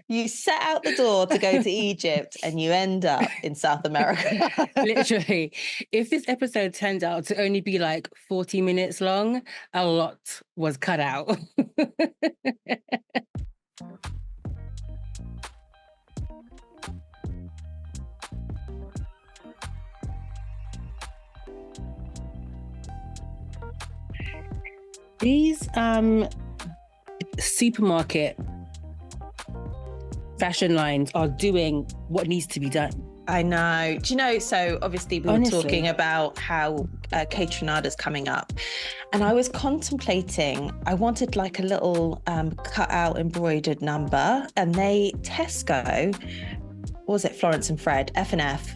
You set out the door to go to Egypt and you end up in South America. Literally. If this episode turns out to only be like 40 minutes long, a lot was cut out. These supermarket fashion lines are doing what needs to be done. I know. Do you know, so obviously we were talking about how Catronada's coming up. And I was contemplating, I wanted like a little cut out embroidered number. And Tesco, what was it, Florence and Fred, F&F,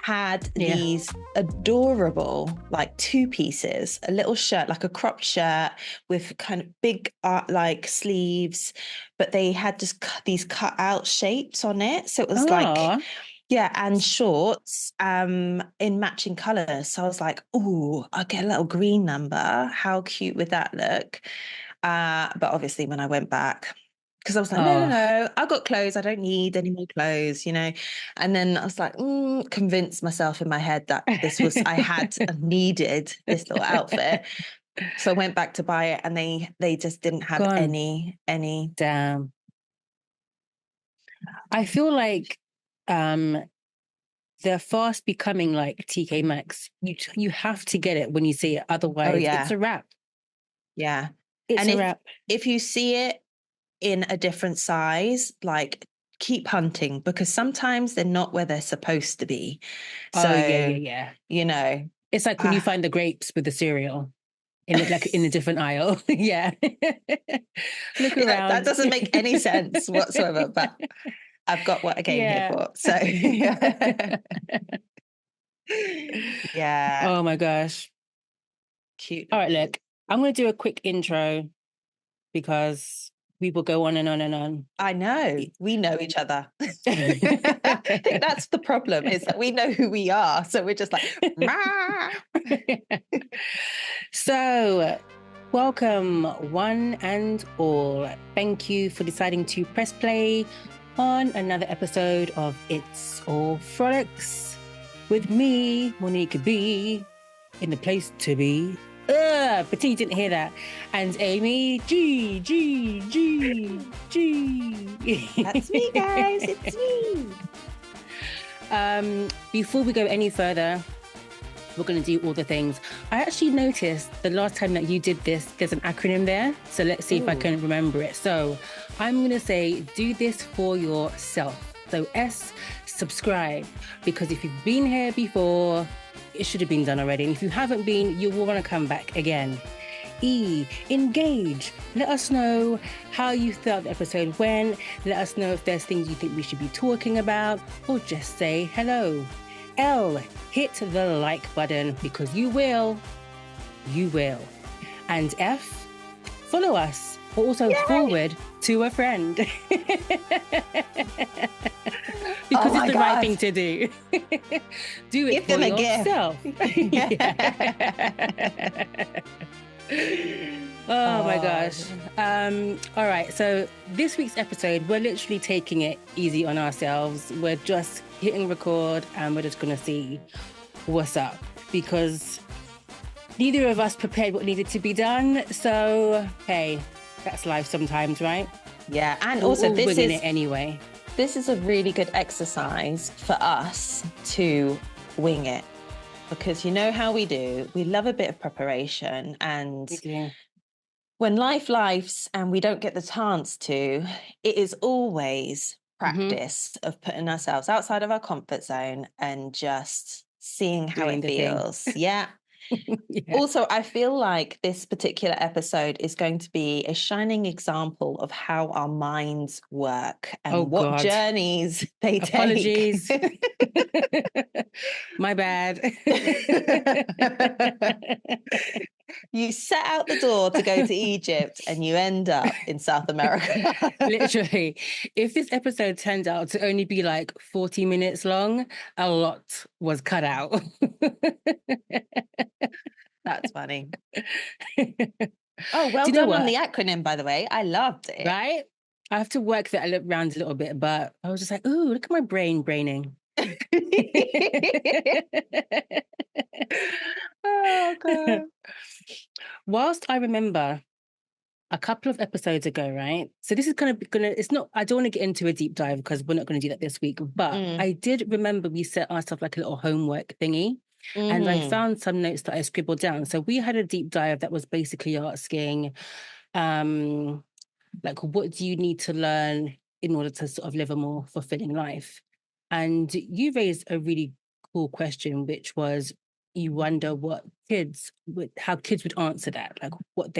had these adorable like two pieces, a little shirt, like a cropped shirt with kind of big like sleeves, but they had just these cut out shapes on it. So it was like, yeah, and shorts in matching colours. So I was like, oh, I'll get a little green number. How cute would that look? But obviously when I went back, because I was like, no, I got clothes. I don't need any more clothes, you know. And then I was like, convinced myself in my head that I had needed this little outfit. So I went back to buy it and they just didn't have any. Damn. I feel like they're fast becoming like TK Maxx. You have to get it when you see it. Otherwise, it's a wrap. Yeah. It's a wrap. If you see it in a different size, like keep hunting, because sometimes they're not where they're supposed to be. So yeah. You know, it's like when you find the grapes with the cereal in a different aisle. Yeah. Look around. That doesn't make any sense whatsoever, but I've got what I came here for. So yeah. Oh my gosh. Cute. All right, look, I'm going to do a quick intro because we will go on and on and on. I know. We know each other. I think that's the problem, is that we know who we are. So we're just like, So, welcome one and all. Thank you for deciding to press play on another episode of It's All Frolics with me, Monique B, in the place to be. Pretend you didn't hear that. And Amy G. That's me, guys. It's me. Before we go any further, we're going to do all the things. I actually noticed the last time that you did this, there's an acronym there. So let's see if I can remember it. So I'm going to say, do this for yourself. So S, subscribe. Because if you've been here before, it should have been done already. And if you haven't been, you will want to come back again. E, engage. Let us know how you thought the episode went. Let us know if there's things you think we should be talking about, or just say hello. L, hit the like button, because you will. And F, follow us, or also forward to a friend. Because it's the right thing to do. Do it for yourself. Oh my gosh. All right, so this week's episode, we're literally taking it easy on ourselves. We're just hitting record and we're just gonna see what's up, because neither of us prepared what needed to be done. So hey, that's life sometimes, right? Yeah, and also this is it anyway. This is a really good exercise for us to wing it, because you know how we do. We love a bit of preparation, and when life's and we don't get the chance to, it is always practice of putting ourselves outside of our comfort zone and just seeing how it feels. Yeah. Also, I feel like this particular episode is going to be a shining example of how our minds work and what journeys they take. Apologies. My bad. You set out the door to go to Egypt and you end up in South America. Literally. If this episode turns out to only be like 40 minutes long, a lot was cut out. That's funny. Oh, well done on the acronym, by the way. I loved it. Right? I have to work that around a little bit, but I was just like, ooh, look at my brain braining. Oh God. Whilst I remember a couple of episodes ago, right? So this is kind of gonna, it's not, I don't want to get into a deep dive because we're not going to do that this week, but I did remember we set ourselves like a little homework thingy. And I found some notes that I scribbled down. So we had a deep dive that was basically asking, like, what do you need to learn in order to sort of live a more fulfilling life? And you raised a really cool question, which was you wonder what kids would, how kids would answer that, like um, what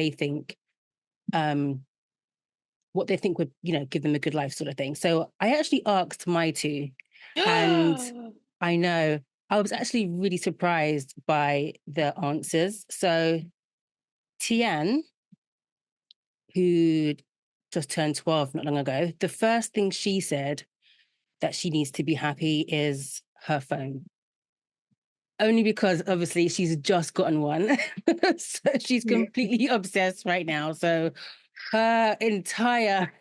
they think would, you know, give them a good life sort of thing. So I actually asked my two, and I know I was actually really surprised by the answers. So Tian, who just turned 12 not long ago, the first thing she said that she needs to be happy is her phone. Only because obviously she's just gotten one. So she's completely obsessed right now. So her entire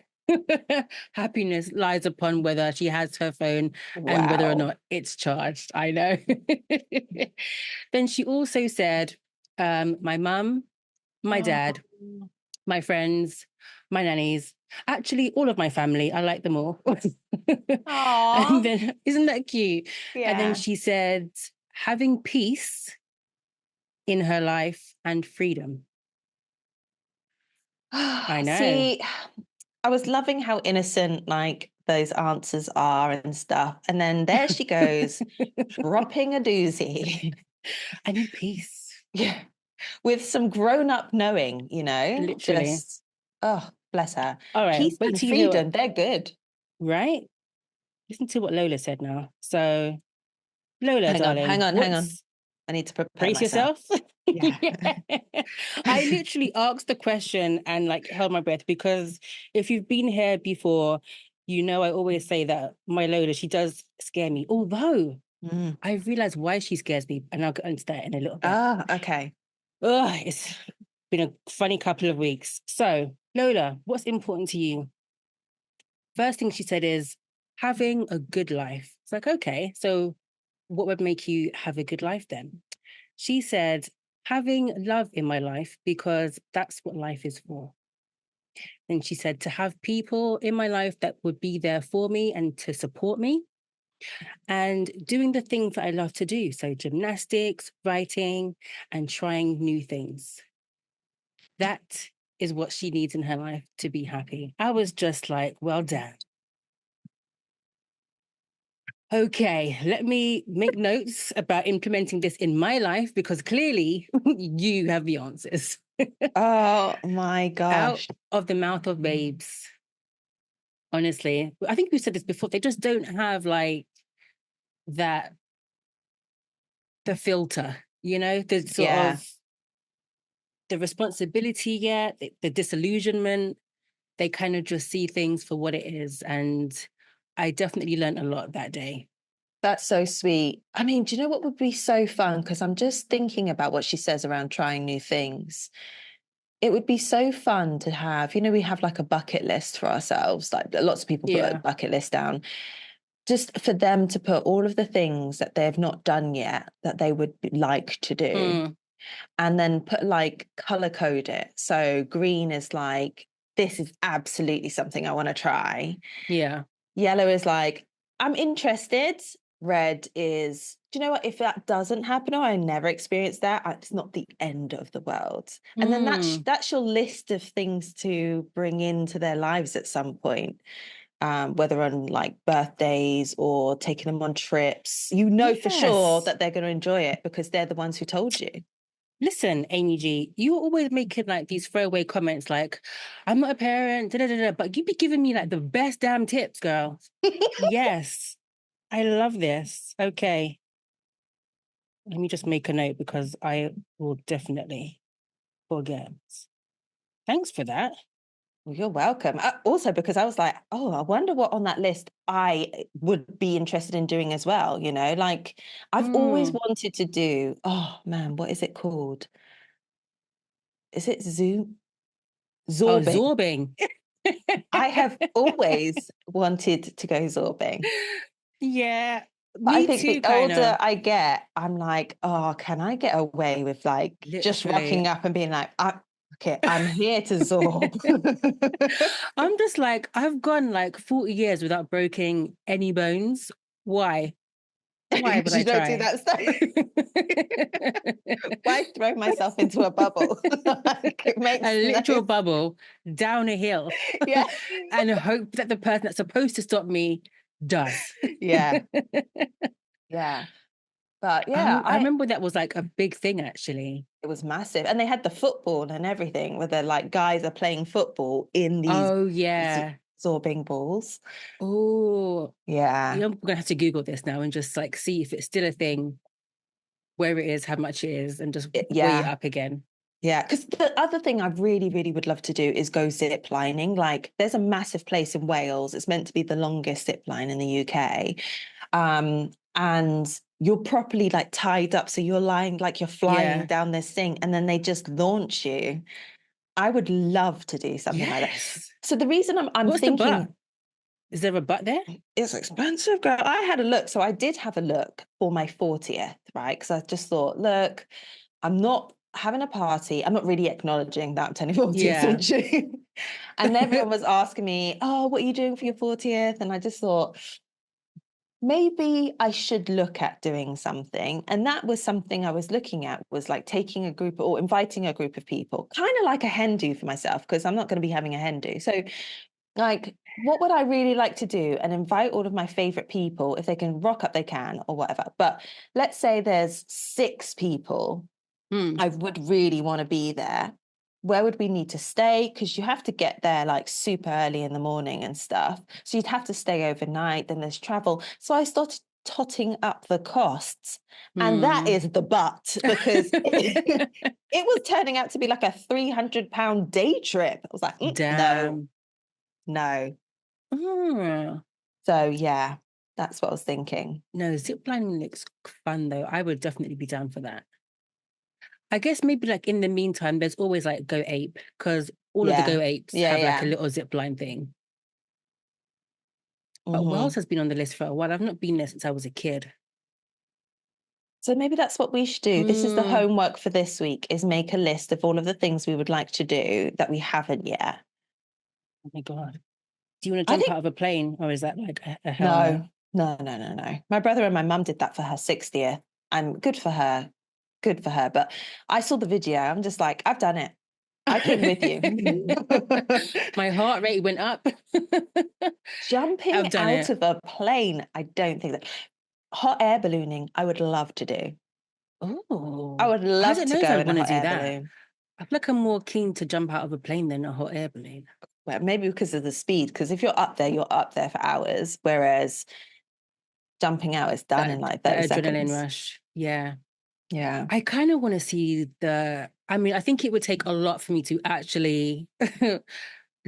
happiness lies upon whether she has her phone and whether or not it's charged. I know. Then she also said, my mum, my dad, my friends, my nannies, actually all of my family. I like them all. And then, isn't that cute? Yeah. And then she said, having peace in her life and freedom. I know. See, I was loving how innocent like those answers are and stuff. And then there she goes, dropping a doozy. I need peace. Yeah. With some grown-up knowing, you know? Literally. Just, oh, bless her. All right. Peace Wait and till you hear freedom, they're good. Right? Listen to what Lola said now. So, Lola, darling. Hang on. I need to prepare Brace myself. yourself. Yeah. I literally asked the question and like held my breath because if you've been here before, you know I always say that my Lola, she does scare me. Although I realized why she scares me, and I'll get into that in a little bit. Ah, okay. Ugh, it's been a funny couple of weeks. So, Lola, what's important to you? First thing she said is having a good life. It's like, okay, so what would make you have a good life then? She said, having love in my life because that's what life is for. And she said, to have people in my life that would be there for me and to support me and doing the things that I love to do. So, gymnastics, writing, and trying new things. That is what she needs in her life to be happy. I was just like, well done. Okay, let me make notes about implementing this in my life because clearly you have the answers. Oh my gosh. Out of the mouth of babes. Honestly, I think we said this before. They just don't have like that, the filter, you know, the sort of the responsibility yet, the disillusionment. They kind of just see things for what it is. And I definitely learned a lot that day. That's so sweet. I mean, do you know what would be so fun? Because I'm just thinking about what she says around trying new things. It would be so fun to have, you know, we have like a bucket list for ourselves. Like lots of people put a bucket list down. Just for them to put all of the things that they've not done yet that they would like to do. And then put like color code it. So green is like, this is absolutely something I want to try. Yeah. Yellow is like, I'm interested. Red is, do you know what? If that doesn't happen or I never experienced that, it's not the end of the world. And then that's your list of things to bring into their lives at some point. Whether on like birthdays or taking them on trips, you know for sure that they're going to enjoy it because they're the ones who told you. Listen, Amy G, you always making like these throwaway comments like, I'm not a parent, but you be giving me like the best damn tips, girl. Yes, I love this. Okay. Let me just make a note because I will definitely forget. Thanks for that. Well, you're welcome. Also, because I was like, oh, I wonder what on that list I would be interested in doing as well. You know, like I've always wanted to do, oh man, what is it called? Is it Zorbing? Oh, zorbing. I have always wanted to go zorbing. Yeah, But I me think the too, kind older of. I get, I'm like, oh, can I get away with like just rocking Literally. up and being like, okay, I'm here to zorb. I'm just like, I've gone like 40 years without breaking any bones. Why? Why would Because I you don't do try? that stuff. Why throw myself into a bubble? Like, it makes A no literal bubble down a hill yeah. and hope that the person that's supposed to stop me does. Yeah. Yeah. But yeah, I remember that was like a big thing actually. it was massive. And they had the football and everything where they're like guys are playing football in these Oh z- yeah. zorbing balls. Oh, Yeah. I'm gonna have to Google this now and just like see if it's still a thing, where it is, how much it is, and just weigh it Yeah. up again. Yeah, because the other thing I really, really would love to do is go zip lining. Like, there's a massive place in Wales. It's meant to be the longest zip line in the UK. And you're properly like tied up. So you're lying like you're flying Yeah. down this thing, and then they just launch you. I would love to do something like that. Yes. So the reason I'm What's the butt? thinking Is there a butt there? it's expensive, girl. I had a look. So I did have a look for my 40th, right? Because I just thought, look, I'm not having a party. I'm not really acknowledging that I'm turning 40th in Yeah. June. And everyone was asking me, oh, what are you doing for your 40th? And I just thought, maybe I should look at doing something. And that was something I was looking at, was like taking a group or inviting a group of people, kind of like a hen do for myself, because I'm not going to be having a hen do. So like, what would I really like to do? And invite all of my favorite people. If they can rock up, they can, or whatever. But let's say there's 6 people. Hmm. I would really want to be there. Where would we need to stay? Because you have to get there like super early in the morning and stuff. So you'd have to stay overnight. Then there's travel. So I started totting up the costs. And that Hmm. is the but, because it was turning out to be like a £300 day trip. I was like, no, Damn. no. Hmm. So yeah, that's what I was thinking. No, ziplining looks fun though. I would definitely be down for that. I guess maybe like in the meantime, there's always like Go Ape because all of the Yeah, Go Apes yeah, have like a yeah. little zip line thing. But Wales Hmm. has been on the list for a while. I've not been there since I was a kid. So maybe that's what we should do. This is the Mm, homework for this week, is make a list of all of the things we would like to do that we haven't yet. oh my God. Do you want to I jump think out of a plane or is that like a hell no? no, no, no, no, no. My brother and my mum did that for her 60th, and good for her. Good for her. But I saw the video. I'm just like, I've done it. I came with you. My heart rate went up. Jumping I've done out it. of a plane, I don't think that. Hot air ballooning, I would love to do. I Oh, would I love don't to know if go I'd in a want to hot do air that. balloon. I feel like I'm more keen to jump out of a plane than a hot air balloon. Well, maybe because of the speed, because if you're up there for hours, whereas jumping out is done in like The 30 adrenaline seconds. rush. Yeah. Yeah. I kind of want to see I mean, I think it would take a lot for me to actually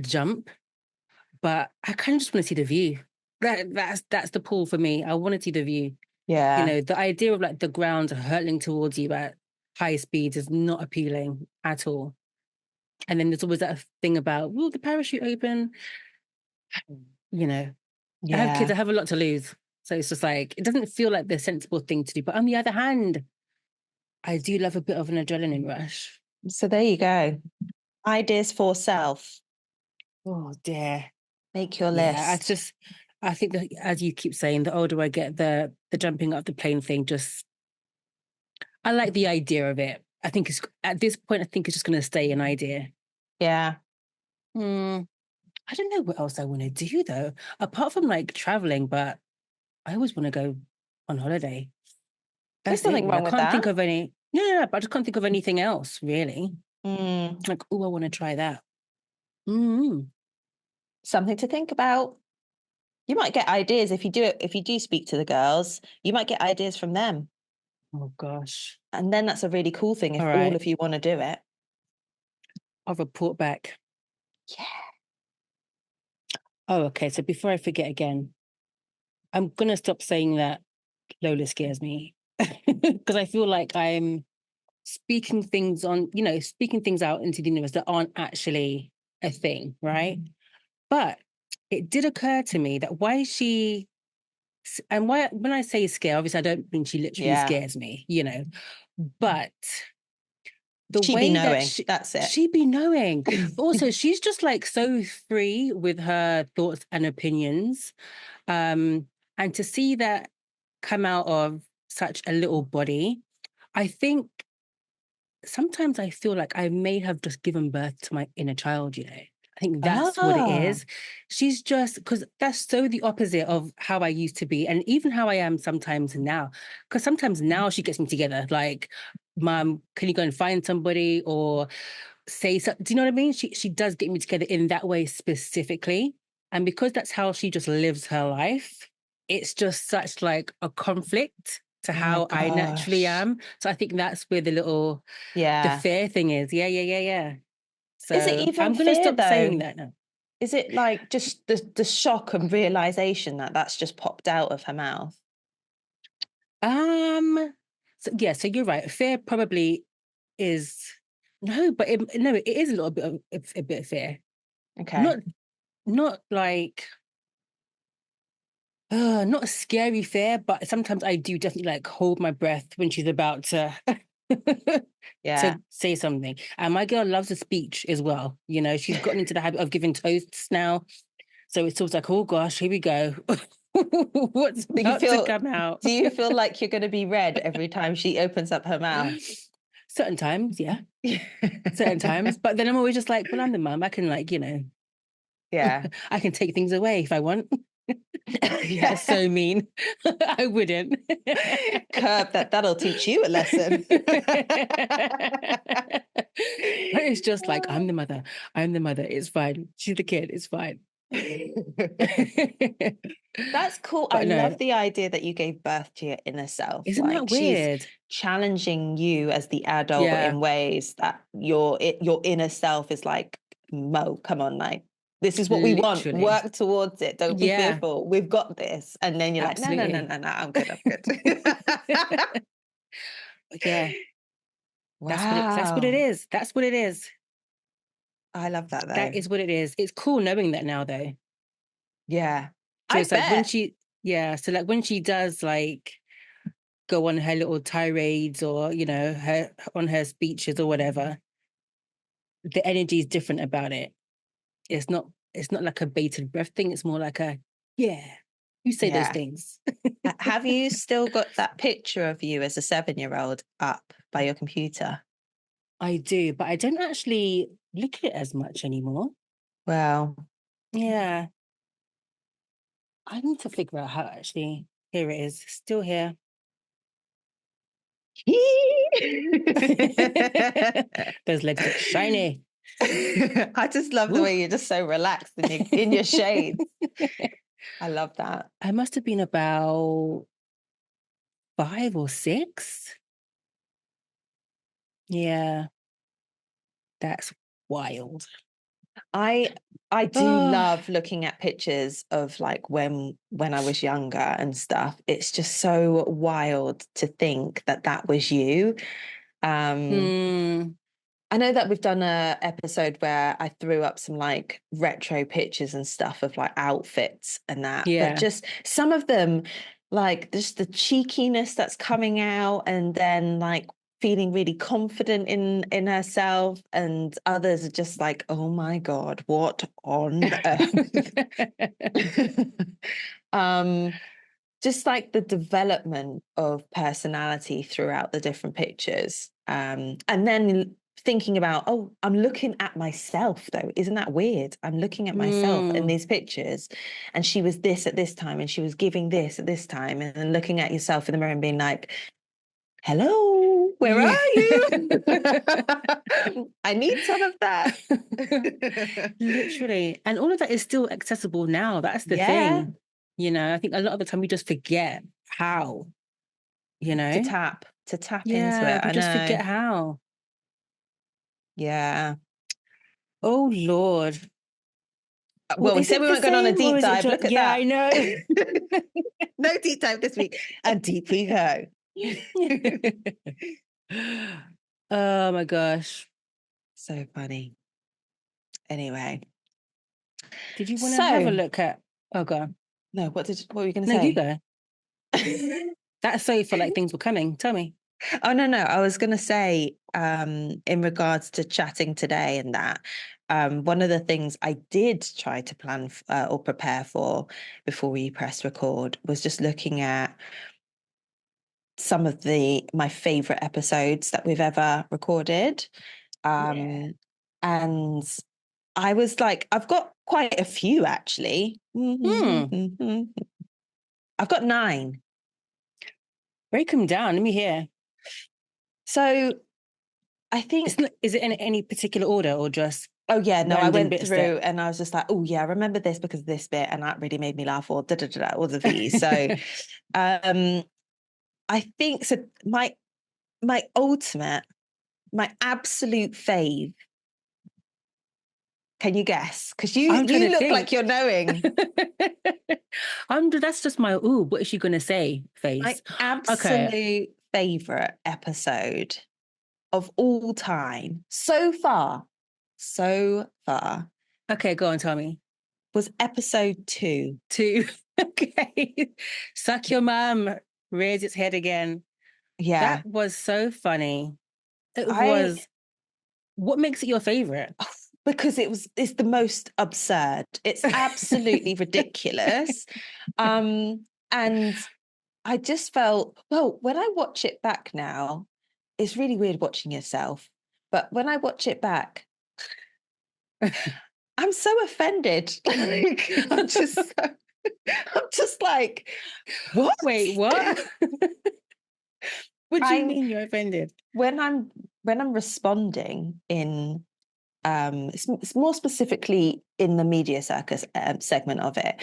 jump, but I kind of just want to see the view. That's the pull for me. I want to see the view. You Yeah. know, the idea of like the ground hurtling towards you at high speeds is not appealing at all. And then there's always that thing about, will the parachute open? You know, I have kids, Yeah. I have a lot to lose. So it's just like, it doesn't feel like the sensible thing to do. But on the other hand, I do love a bit of an adrenaline rush. So there you go. Ideas for self. Oh dear. Make your Yeah, list. I think that as you keep saying, the older I get, the jumping up the plane thing just, I like the idea of it. I think it's, at this point, I think it's just going to stay an idea. Yeah. Hmm. I don't know what else I want to do though, apart from like traveling, but I always want to go on holiday. There's That's it, nothing really. I wrong with can't think that. of any, yeah, but I just can't think of anything else really. Mm. Like, oh, I want to try that. Mm. Something to think about. You might get ideas if you do it, if you do speak to the girls, you might get ideas from them. Oh gosh. And then that's a really cool thing All if all right. of you want to do it. I'll report back. Yeah. Oh, okay. So before I forget again, I'm gonna stop saying that Lola scares me because I feel like I'm speaking things on, speaking things out into the universe that aren't actually a thing, right? But it did occur to me that why she, and why, when I say scare, obviously I don't mean she literally scares me, you know, but the she be way that knowing, that's it. she be knowing. But also, she's just like so free with her thoughts and opinions. And to see that come out of such a little body, I think sometimes I feel like I may have just given birth to my inner child, you know. I think that's what it is. She's just, because that's so the opposite of how I used to be, and even how I am sometimes now. Because sometimes now she gets me together, like, Mom, can you go and find somebody or say something? Do you know what I mean? She does get me together in that way specifically. And because that's how she just lives her life, it's just such like a conflict to Oh my how I naturally gosh. am. So I think that's where the fear thing is. Yeah. Is it So even I'm going to fear stop saying though? that now. Is it like just the shock and realization that that's just popped out of her mouth? So yeah, so you're right. Fear probably is no, but no, it is a little bit of a bit of fear. Okay. Not not like not a scary fear, but sometimes I do definitely like hold my breath when she's about to Yeah. to say something. And my girl loves a speech as well. You know, she's gotten into the habit of giving toasts now. So it's sort of like, oh gosh, here we go. What's Do you about to feel come out? do you feel like you're going to be read every time she opens up her mouth? Certain times, yeah. Certain times. But then I'm always just like, well, I'm the mum. I can like, you know, Yeah. I can take things away if I want. That's Yeah. so mean. I wouldn't. Curb that. That'll teach you a lesson. But it's just like, I'm the mother. I'm the mother. It's fine. She's the kid. It's fine. That's cool. I But love no, the idea that you gave birth to your inner self. isn't Like that she's weird? challenging you as the adult Yeah, in ways that your inner self is like, Mo, come on, like this is what we want. literally. Work towards it. Don't be Yeah, fearful. We've got this. And then you're like, no, no, no, absolutely. no, no. I'm good. I'm good. Yeah, that's what it Wow. is. That's what it is. I love that That though. is what it is. It's cool knowing that now though. Yeah. So I it's like when bet. she, yeah, so like when she does like go on her little tirades or, you know, her on her speeches or whatever, the energy is different about it. It's not like a bated breath thing. It's more like a, yeah, you say those Yeah. things. Have you still got that picture of you as a 7-year-old up by your computer? I do, but I don't actually look at it as much anymore. Well, Yeah. I need to figure out how actually, here it is, still here. Those legs look shiny. I just love the Ooh. way you're just so relaxed in your shades. I love that. I must have been about 5 or 6. Yeah, that's wild. I I do Oh, love looking at pictures of like when I was younger and stuff. It's just so wild to think that that was you. Um, hmm, I know that we've done a episode where I threw up some like retro pictures and stuff of like outfits and that, but yeah. just some of them, like just the cheekiness that's coming out, and then like feeling really confident in herself, and others are just like, oh my God, what on earth? um, just like the development of personality throughout the different pictures. And then thinking about, oh, I'm looking at myself though. Isn't that weird? I'm looking at myself in Hmm. these pictures, and she was this at this time, and she was giving this at this time, and then looking at yourself in the mirror and being like, hello, where Yeah. are you? I need some of that. Literally. And all of that is still accessible now. That's the Yeah, thing. You know, I think a lot of the time we just forget how, you to know? tap into Yeah, it. we I just know. forget how. Yeah. Oh Lord. Well, Well, we is said it we the weren't going on a same or deep is it dive. just, Look at yeah, I that. know. No deep dive this week. And deep we go. Oh my gosh. So funny. Anyway, Did you want to have a So, look at? Oh god, no, what were you going to no, you say? go. That's so for like things were coming. Tell me. Oh, no, no. I was going to say, in regards to chatting today and that, one of the things I did try to plan or prepare for before we press record was just looking at some of my favorite episodes that we've ever recorded. Yeah. And I was like, I've got quite a few actually. Hmm. I've got 9. Break them down. Let me hear. So I think, Is it in any particular order or just oh yeah, no, I random went bits that? through and I was just like, oh yeah, I remember this because of this bit, and that really made me laugh, or da da da, all the V's. So um I think so my ultimate, my absolute fave. Can you guess? Because I'm trying you to look like think. you're knowing. That's just my ooh, what is she gonna say My face? Okay. absolute favorite episode of all time so far Okay, go on, tell me. was episode 2. Two. Okay. Suck your mum, raise its head again. Yeah. That was so funny. It I was what makes it your favorite? because it's the most absurd. It's absolutely ridiculous. And I just felt, well, when I watch it back now, it's really weird watching yourself. But when I watch it back, I'm so offended. Like, I'm just like, what? Wait, what? What do you I'm mean you're offended? when I'm when I'm responding in it's more specifically in the media circus segment of it,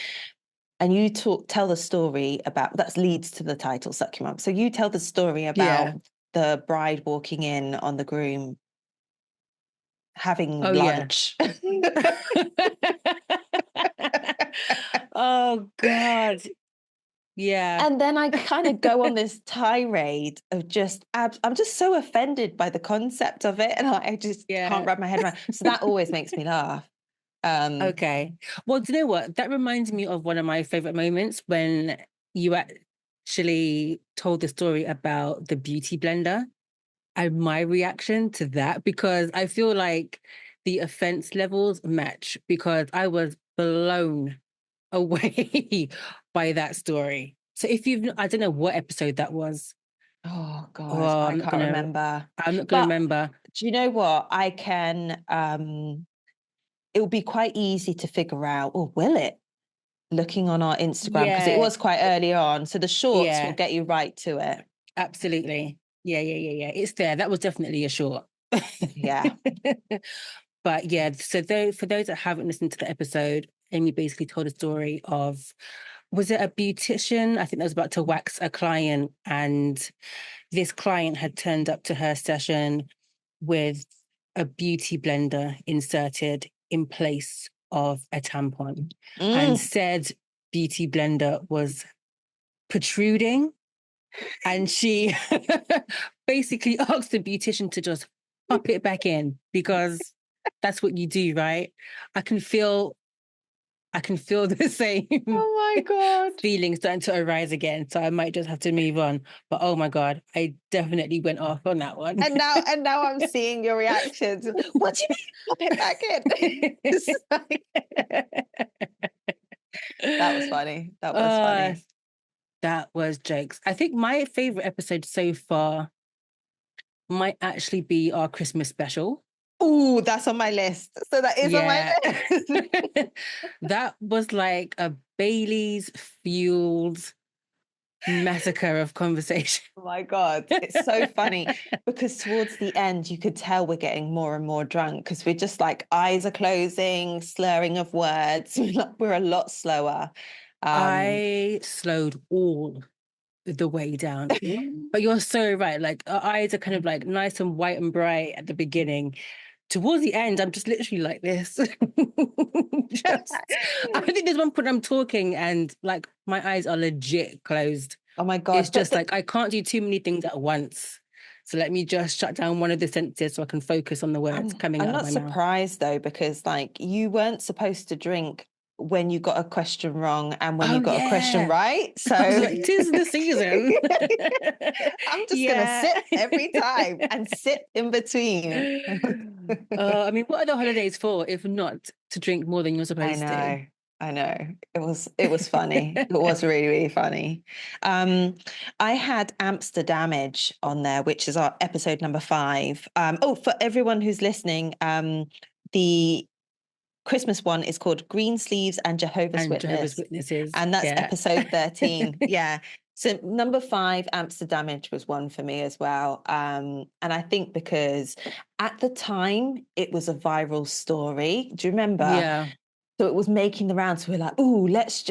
and you tell the story about that leads to the title "Suck Your Mum." So you tell the story Yeah. about the bride walking in on the groom having Oh yeah. lunch. Oh God. Yeah. And then I kind of go on this tirade of I'm just so offended by the concept of it, and I just can't Yeah. wrap my head around. So that always makes me laugh. Okay. Well, do you know what? That reminds me of one of my favorite moments when you actually told the story about the beauty blender and my reaction to that, because I feel like the offense levels match because I was blown away by that story. So if you've, I don't know what episode that was. Oh God, Oh, I can't remember. I'm not gonna But remember. do you know what? I can. It will be quite easy to figure out, or will it? Looking on our Instagram, because it Yeah, was quite early on. So the shorts will yeah, get you right to it. absolutely. Yeah. It's there. That was definitely a short. Yeah. But yeah, so for those that haven't listened to the episode, Amy basically told a story of, was it a beautician? I think that was about to wax a client, and this client had turned up to her session with a beauty blender inserted in place of a tampon, and Mm. said beauty blender was protruding, and she basically asked the beautician to just pop it back in because that's what you do, right? I can feel I can feel the same Oh my God. feelings starting to arise again. So I might just have to move on. But oh my God, I definitely went off on that one. And now I'm seeing your reactions. What do you mean? Pop it back in. It's like, that was funny. That was uh, funny. that was jokes. I think my favorite episode so far might actually be our Christmas special. Oh, that's on my list. So that is on my Yeah. list. That was like a Bailey's fueled massacre of conversation. Oh my God. It's so funny because towards the end, you could tell we're getting more and more drunk because we're just like eyes are closing, slurring of words. We're a lot slower. Um, I slowed all the way down. But you're so right. Like our eyes are kind of like nice and white and bright at the beginning. Towards the end, I'm just literally like this. I think there's one point I'm talking and like my eyes are legit closed. oh my It's God. just like I can't do too many things at once. So let me just shut down one of the senses so I can focus on the words coming I'm out of not my mouth. surprised though, because like you weren't supposed to drink when you got a question wrong and when you got a question right. So I was like, 'tis the season. I'm just gonna sip every time and sit in between. I mean, what are the holidays for if not to drink more than you're supposed to? I know. It was funny. It was really, really funny. I had Amsterdamage on there, which is our episode number 5. For everyone who's listening, the Christmas one is called Greensleeves and Jehovah's Witnesses. and that's episode 13. Yeah. So number 5, Amsterdamage was one for me as well. And I think because at the time it was a viral story. Do you remember? Yeah. So it was making the rounds. So we're like, ooh, let's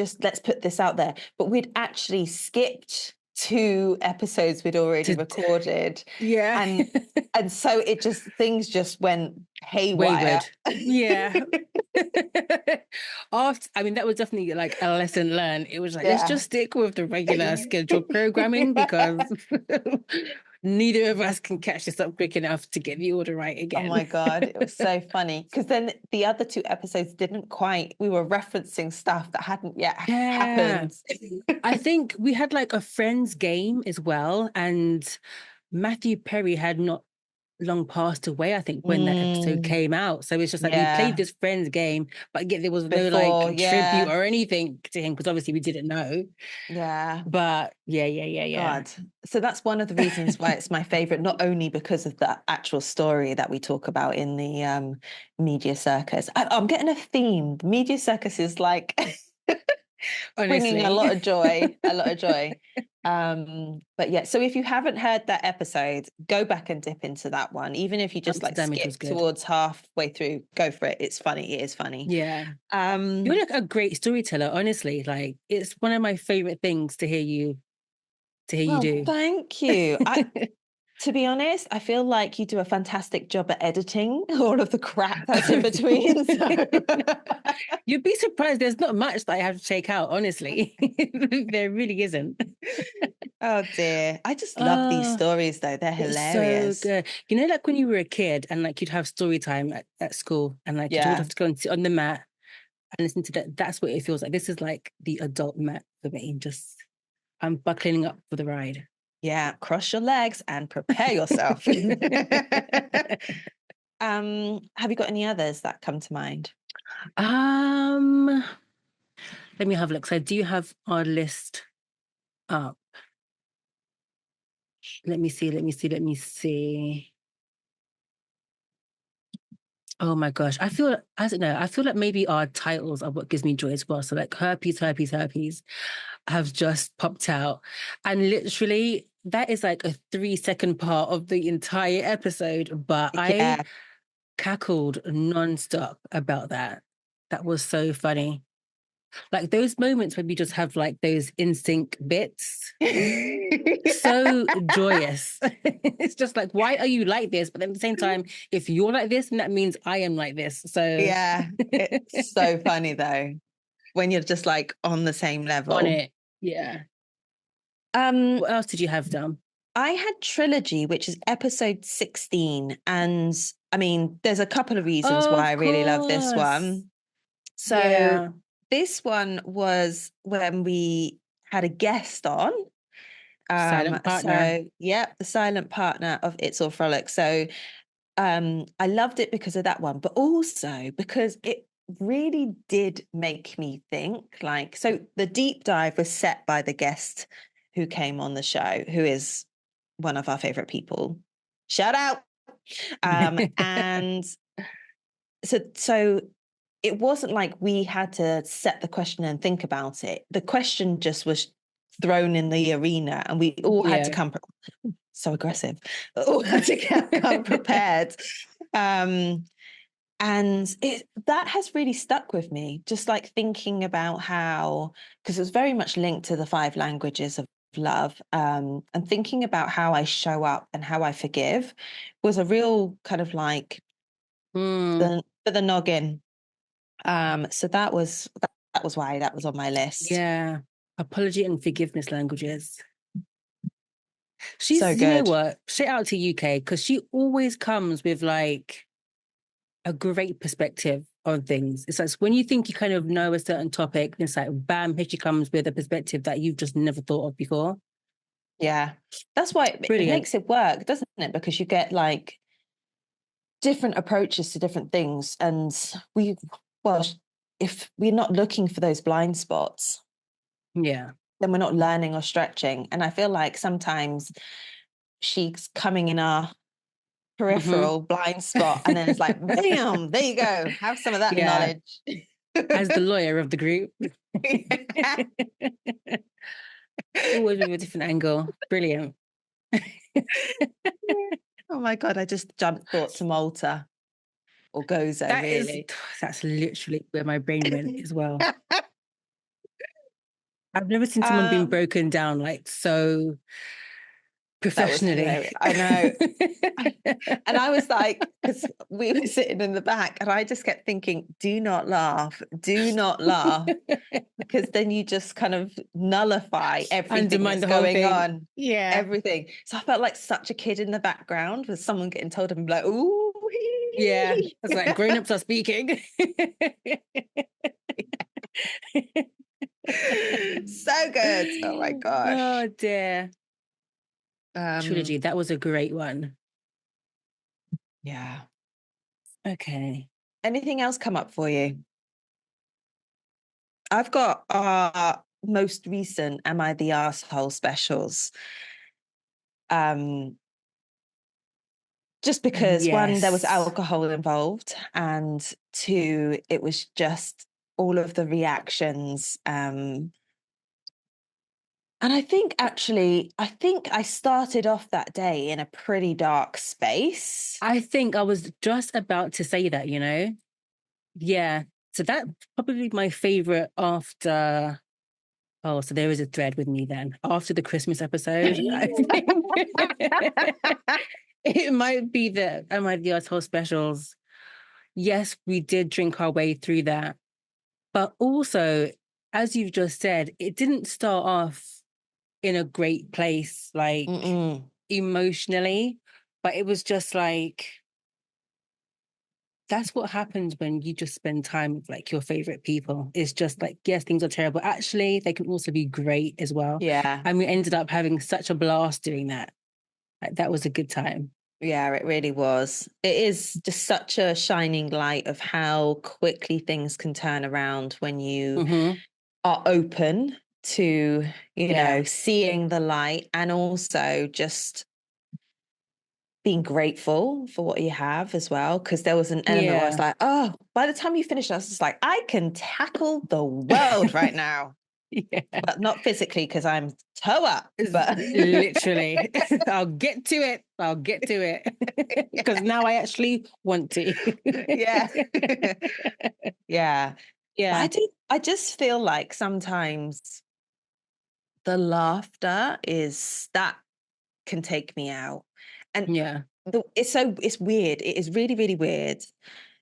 put this out there. But we'd actually skipped 2 episodes we'd already recorded. Yeah. And so things just went haywire. Wayward. Yeah. I mean, that was definitely like a lesson learned. It was like, let's just stick with the regular scheduled programming because neither of us can catch this up quick enough to get the order right again. Oh my God, it was so funny. Because then the other 2 episodes we were referencing stuff that hadn't yet happened. I think we had like a friends game as well. And Matthew Perry had not long passed away, I think, when that episode came out. So it's just like we played this friends game, but yet there was no like tribute or anything to him because obviously we didn't know. Yeah. But yeah. God. So that's one of the reasons why it's my favorite, not only because of the actual story that we talk about in the media circus. I'm getting a theme. The media circus is like bringing a lot of joy, But yeah, so if you haven't heard that episode, go back and dip into that one. Even if you just like skip towards halfway through, go for it. It's funny. It is funny. Yeah. You're like a great storyteller, honestly. Like it's one of my favorite things to hear you do. Thank you. To be honest, I feel like you do a fantastic job at editing all of the crap that's in between. So. You'd be surprised. There's not much that I have to take out, honestly. There really isn't. Oh dear. I just love these stories though. They're hilarious. So good. You know, like when you were a kid and like you'd have story time at school and like you'd have to go and sit on the mat and listen to that. That's what it feels like. This is like the adult mat for me. I'm buckling up for the ride. Yeah, cross your legs and prepare yourself. Have you got any others that come to mind? Let me have a look. So I do have our list up. Let me see. Oh my gosh. I don't know. I feel like maybe our titles are what gives me joy as well. So like herpes have just popped out. And literally that is like a 3-second part of the entire episode. But I cackled nonstop about that. That was so funny. Like those moments when we just have like those in sync bits. So joyous. It's just like, why are you like this? But at the same time, if you're like this, then that means I am like this. So yeah, it's so funny though when you're just like on the same level. On it, yeah. What else did you have done? I had Trilogy, which is episode 16, and I mean, there's a couple of reasons why I really love this one. So this one was when we had a guest on. Silent partner. So the silent partner of It's All Frolics. So I loved it because of that one, but also because it really did make me think. Like, so the deep dive was set by the guest who came on the show, who is one of our favorite people. Shout out. And so it wasn't like we had to set the question and think about it. The question just was thrown in the arena and we all had to come so aggressive. All had to come prepared. And that has really stuck with me, just like thinking about how, because it was very much linked to the 5 languages of love, and thinking about how I show up and how I forgive was a real kind of like for the noggin. So that was why that was on my list. Yeah. Apology and forgiveness languages. She's, So you know good. what? Shout out to UK, because she always comes with like a great perspective on things. It's like when you think you kind of know a certain topic, it's like bam, here she comes with a perspective that you've just never thought of before. Yeah. That's why it Brilliant. makes it work, doesn't it? Because you get like different approaches to different things. And well, if we're not looking for those blind spots, Yeah. then we're not learning or stretching. And I feel like sometimes she's coming in our peripheral blind spot, and then it's like, bam, there you go. Have some of that Yeah. knowledge. As the lawyer of the group. Always with a different angle. Brilliant. Oh my God, I just jumped thought to Malta or Gozo, really. That's literally where my brain went as well. I've never seen someone being broken down like so professionally. I know. And I was like, because we were sitting in the back and I just kept thinking, do not laugh, because then you just kind of nullify everything Undermine that's the whole going thing. on. Yeah. Everything. So I felt like such a kid in the background with someone getting told, I'm like, ooh. Yeah. It's like grown-ups are speaking. So good. Oh my gosh. Oh dear. Trilogy, that was a great one. Yeah. Okay. Anything else come up for you? I've got our most recent Am I the Arsehole specials. Just because one, there was alcohol involved, and two, it was just all of the reactions. And I think I started off that day in a pretty dark space. I think I was just about to say that, you know? Yeah. So that's probably my favorite after. Oh, so there is a thread with me then. After the Christmas episode, I think it might be the Am I the Asshole specials. Yes, we did drink our way through that. But also, as you've just said, it didn't start off in a great place, like emotionally, but it was just like, that's what happens when you just spend time with like your favorite people. It's just like, yes, things are terrible. Actually, they can also be great as well. Yeah. And we ended up having such a blast doing that. Like, that was a good time. Yeah, it really was. It is just such a shining light of how quickly things can turn around when you are open to, you know, seeing the light, and also just being grateful for what you have as well. Because there was an element where I was like, oh, by the time you finish, I was just like, I can tackle the world right now. Yeah. But not physically, because I'm toe up. But literally, I'll get to it. Because now I actually want to. Yeah. Yeah. Yeah. But I just feel like sometimes the laughter can take me out. And Yeah. it's weird. It is really, really weird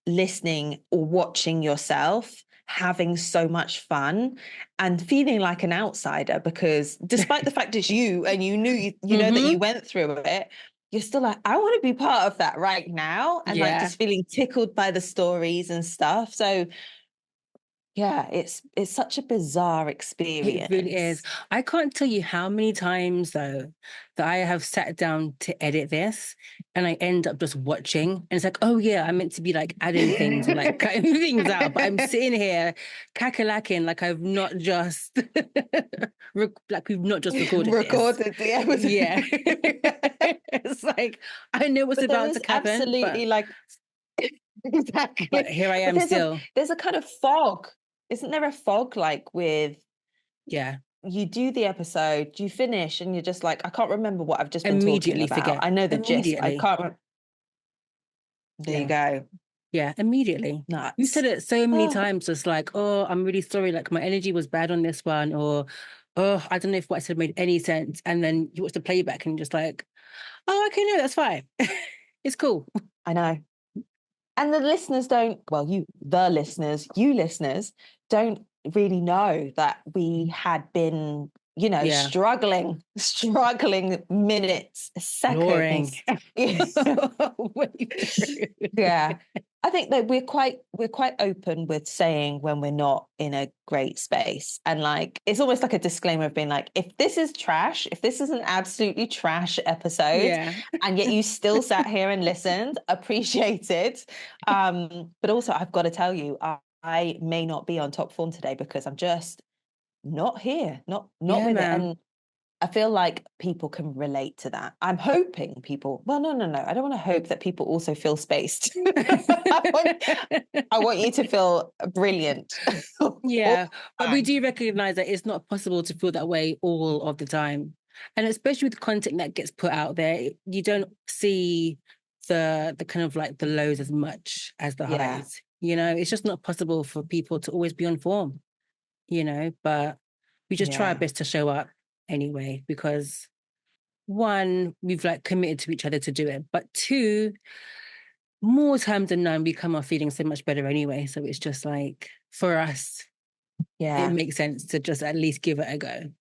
listening or watching yourself having so much fun and feeling like an outsider, because despite the fact it's you and you knew you know that you went through it, you're still like, I want to be part of that right now, and like just feeling tickled by the stories and stuff. So yeah, it's such a bizarre experience. It really is. I can't tell you how many times, though, that I have sat down to edit this and I end up just watching. And it's like, oh, yeah, I meant to be like adding things or like cutting things out. But I'm sitting here cackalaking like I've not just, like we've not just recorded the episode. Yeah. It's like, I know what's about to happen. Absolutely, like, exactly. But here I am still. There's a kind of fog. Isn't there a fog, like with, you do the episode, you finish, and you're just like, I can't remember what I've just been talking about. Forget. I know the gist. I can't remember. There you go. Yeah, immediately. Nuts. You said it so many times, just like, oh, I'm really sorry, like my energy was bad on this one, or oh, I don't know if what I said made any sense. And then you watch the playback and you're just like, oh, okay, no, that's fine. It's cool. I know. And the listeners you listeners don't really know that we had been Yeah. struggling minutes, Boring. seconds. Way through. Yeah. I think that we're quite open with saying when we're not in a great space. And like, it's almost like a disclaimer of being like, if this is trash, if this is an absolutely trash episode, Yeah. and yet you still sat here and listened, appreciate it. But also I've got to tell you, I may not be on top form today because I'm just not here, not Yeah, with it. man. And I feel like people can relate to that. I'm hoping people, well, no. I don't want to hope that people also feel spaced. I want you to feel brilliant. Yeah, but we do recognize that it's not possible to feel that way all of the time. And especially with the content that gets put out there, you don't see the kind of like the lows as much as the Yeah. highs. It's just not possible for people to always be on form, but we just try our best to show up anyway, because one, we've like committed to each other to do it, but two, more times than none, we come off feeling so much better anyway. So it's just like, for us, it makes sense to just at least give it a go.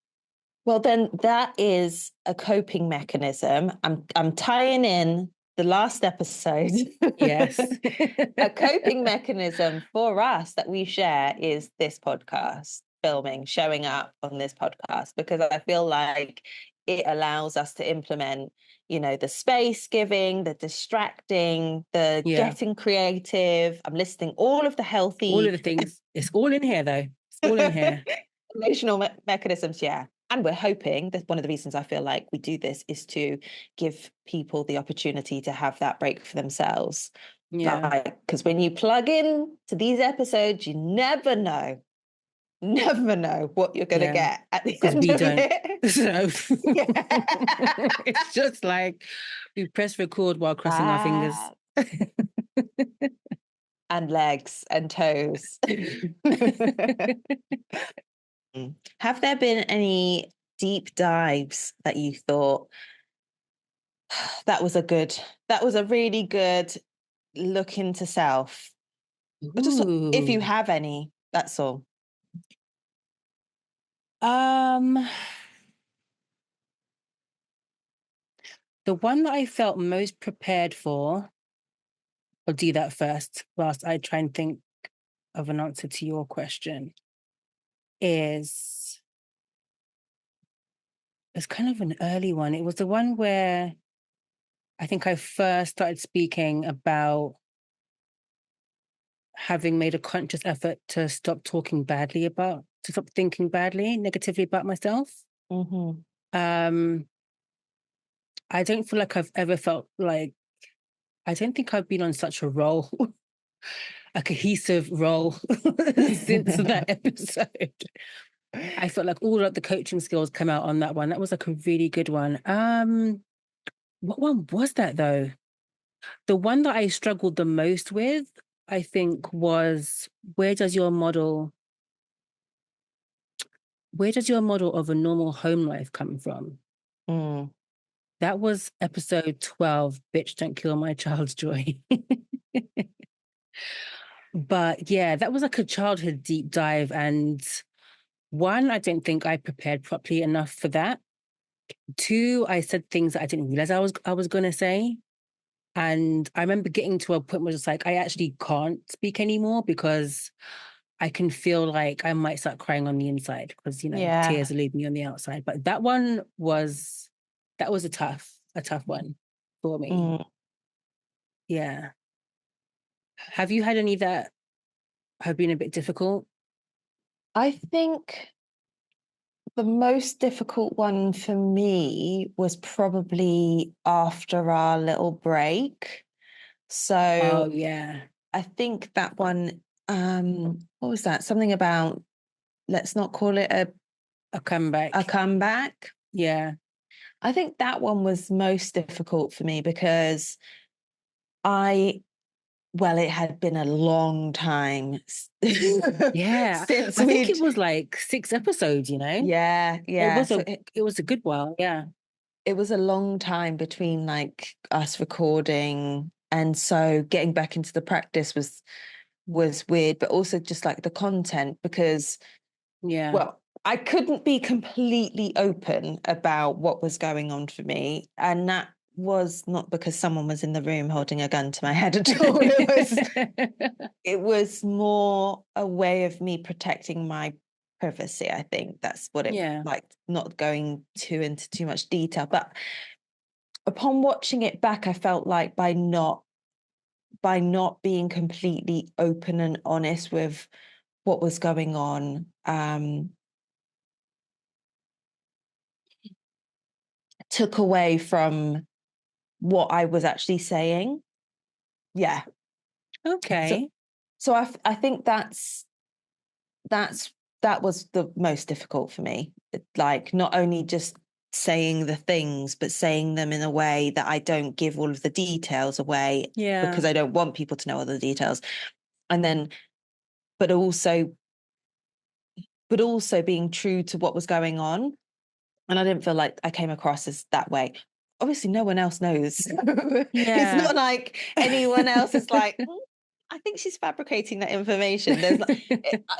Well, then that is a coping mechanism. I'm tying in the last episode. Yes. A coping mechanism for us that we share is this podcast, filming, showing up on this podcast, because I feel like it allows us to implement, the space giving, the distracting, the getting creative. I'm listing all of the healthy. All of the things. It's all in here, though. It's all in here. Emotional mechanisms, yeah. And we're hoping that one of the reasons I feel like we do this is to give people the opportunity to have that break for themselves. Yeah. Because when you plug in to these episodes, you never know what you're going to get at the end of it. So it's just like we press record while crossing our fingers. And legs and toes. Have there been any deep dives that you thought that was a really good look into self? Just if you have any, that's all. The one that I felt most prepared for, I'll do that first whilst I try and think of an answer to your question, it's kind of an early one. It was the one where I think I first started speaking about having made a conscious effort to stop thinking badly, negatively about myself. Mm-hmm. I don't feel like I've ever felt like, I don't think I've been on such a roll, a cohesive role since that episode. I felt like all of the coaching skills come out on that one. That was like a really good one. What one was that though? The one that I struggled the most with, I think, was where does your model of a normal home life come from? That was episode 12, Bitch, Don't Kill My Child's Joy. But yeah, that was like a childhood deep dive. And one, I don't think I prepared properly enough for that. Two, I said things that I didn't realize I was going to say. And I remember getting to a point where it's like, I actually can't speak anymore because I can feel like I might start crying on the inside because, tears elude me on the outside. But that was a tough one for me. Yeah. Have you had any that have been a bit difficult? I think the most difficult one for me was probably after our little break. So I think that one, what was that? Something about, let's not call it a comeback. A comeback. Yeah. I think that one was most difficult for me because it had been a long time. Yeah. Since I think it was like 6 episodes, Yeah. It was a good while. Yeah. It was a long time between like us recording. And so getting back into the practice was weird, but also just like the content because, I couldn't be completely open about what was going on for me. And that was not because someone was in the room holding a gun to my head at all. It was more a way of me protecting my privacy. I think that's what it like, not going into too much detail. But upon watching it back, I felt like by not being completely open and honest with what was going on, took away from what I was actually saying. Yeah. Okay. So I think that was the most difficult for me. Like, not only just saying the things, but saying them in a way that I don't give all of the details away, because I don't want people to know all the details. And then, but also being true to what was going on. And I didn't feel like I came across as that way. Obviously, no one else knows. It's not like anyone else is like, I think she's fabricating that information.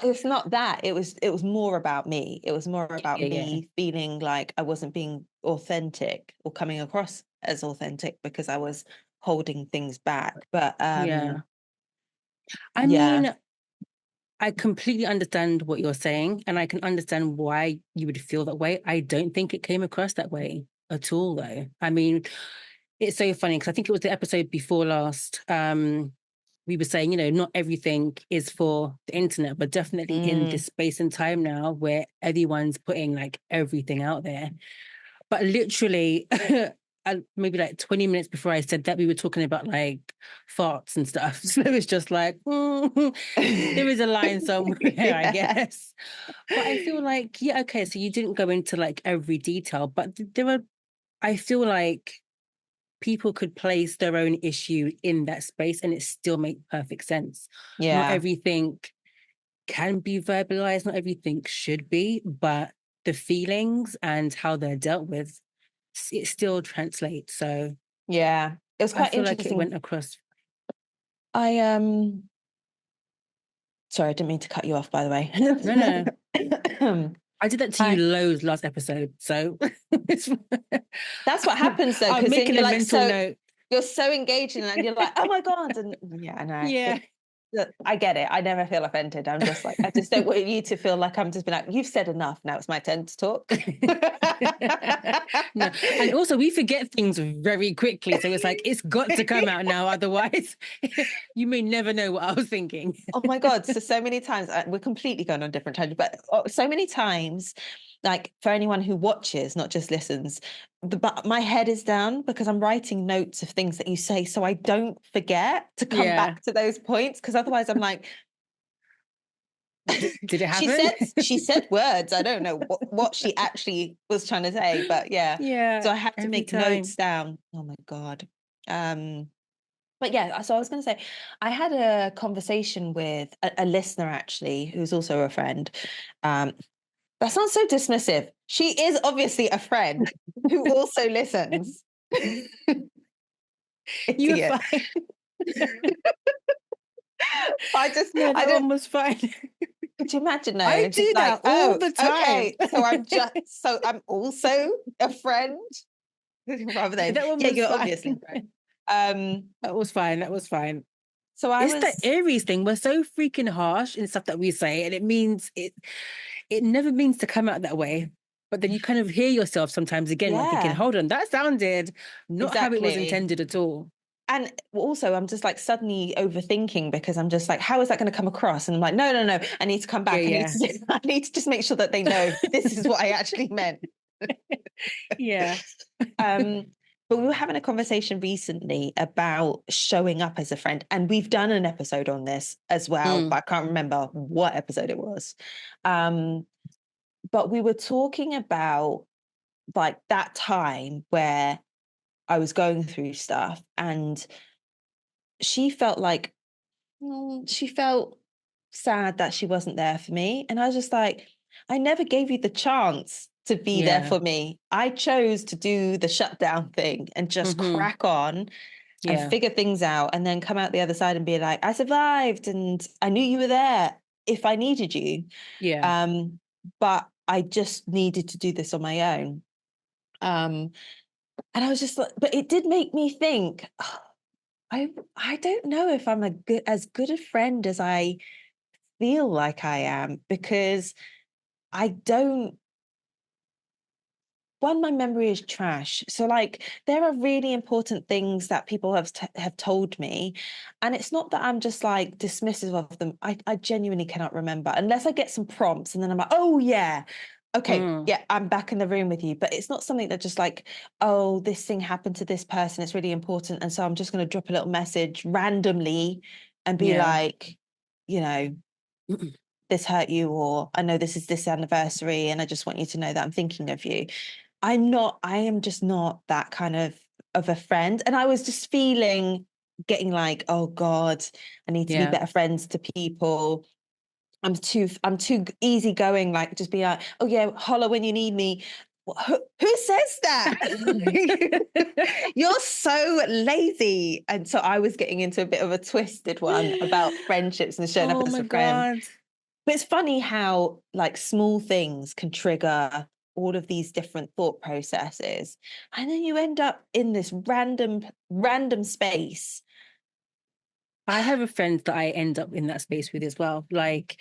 It's not that. It was more about me. It was more about me feeling like I wasn't being authentic or coming across as authentic because I was holding things back. But I mean, I completely understand what you're saying, and I can understand why you would feel that way. I don't think it came across that way at all, though. I mean, it's so funny because I think it was the episode before last. We were saying, not everything is for the internet, but definitely in this space and time now where everyone's putting like everything out there. But literally, maybe like 20 minutes before I said that, we were talking about like farts and stuff. So it was just like, there is a line somewhere, I guess. But I feel like, okay, so you didn't go into like every detail, but I feel like people could place their own issue in that space and it still make perfect sense. Not everything can be verbalized, not everything should be, but the feelings and how they're dealt with, it still translates. So it was quite I feel interesting. Like it went across. Sorry, I didn't mean to cut you off, by the way. No. I did that to you loads last episode, so that's what happens though. I'm making a like, mental note. You're so engaging and you're like, oh my God. And I know. Yeah. I get it. I never feel offended. I'm just like, I just don't want you to feel like I'm just being like, you've said enough. Now it's my turn to talk. No. And also we forget things very quickly. So it's like, it's got to come out now. Otherwise you may never know what I was thinking. Oh my God. So many times we're completely going on different tangents, but so many times, like for anyone who watches, not just listens, my head is down because I'm writing notes of things that you say so I don't forget to come back to those points, because otherwise I'm like, did it happen? She said words. I don't know what she actually was trying to say, but so I have to make notes down. Oh my God. But so I was going to say, I had a conversation with a listener actually, who's also a friend. That sounds so dismissive. She is obviously a friend who also listens. You were fine. That one was fine. Could you imagine? No, I do that all the time. Okay, so I'm also a friend, rather than you're fine. Obviously a friend. That was fine. So it's the Aries thing. We're so freaking harsh in stuff that we say, and it means it never means to come out that way. But then you kind of hear yourself sometimes again, like thinking, hold on, that sounded not how it was intended at all. And also, I'm just like suddenly overthinking because I'm just like, how is that going to come across? And I'm like, no, I need to come back. I need to just make sure that they know this is what I actually meant. But we were having a conversation recently about showing up as a friend. And we've done an episode on this as well, but I can't remember what episode it was. But we were talking about like that time where I was going through stuff and she felt like, she felt sad that she wasn't there for me. And I was just like, I never gave you the chance to be there for me. I chose to do the shutdown thing and just crack on and figure things out and then come out the other side and be like, I survived and I knew you were there if I needed you. But I just needed to do this on my own. And I was just like, but it did make me think, oh, I don't know if I'm as good a friend as I feel like I am, because I don't, one, my memory is trash. So like there are really important things that people have told me, and it's not that I'm just like dismissive of them. I genuinely cannot remember unless I get some prompts, and then I'm like, oh yeah, okay, yeah, I'm back in the room with you. But it's not something that just like, oh, this thing happened to this person, it's really important, and so I'm just going to drop a little message randomly and be like, you know, this hurt you, or I know this is this anniversary and I just want you to know that I'm thinking of you. I am just not that kind of a friend. And I was just getting like, oh God, I need to be better friends to people. I'm too easygoing, like just be like, oh yeah, holler when you need me. Who says that? You're so lazy. And so I was getting into a bit of a twisted one about friendships and showing up Oh as my a friend. God. But it's funny how like small things can trigger all of these different thought processes. And then you end up in this random space. I have a friend that I end up in that space with as well. Like,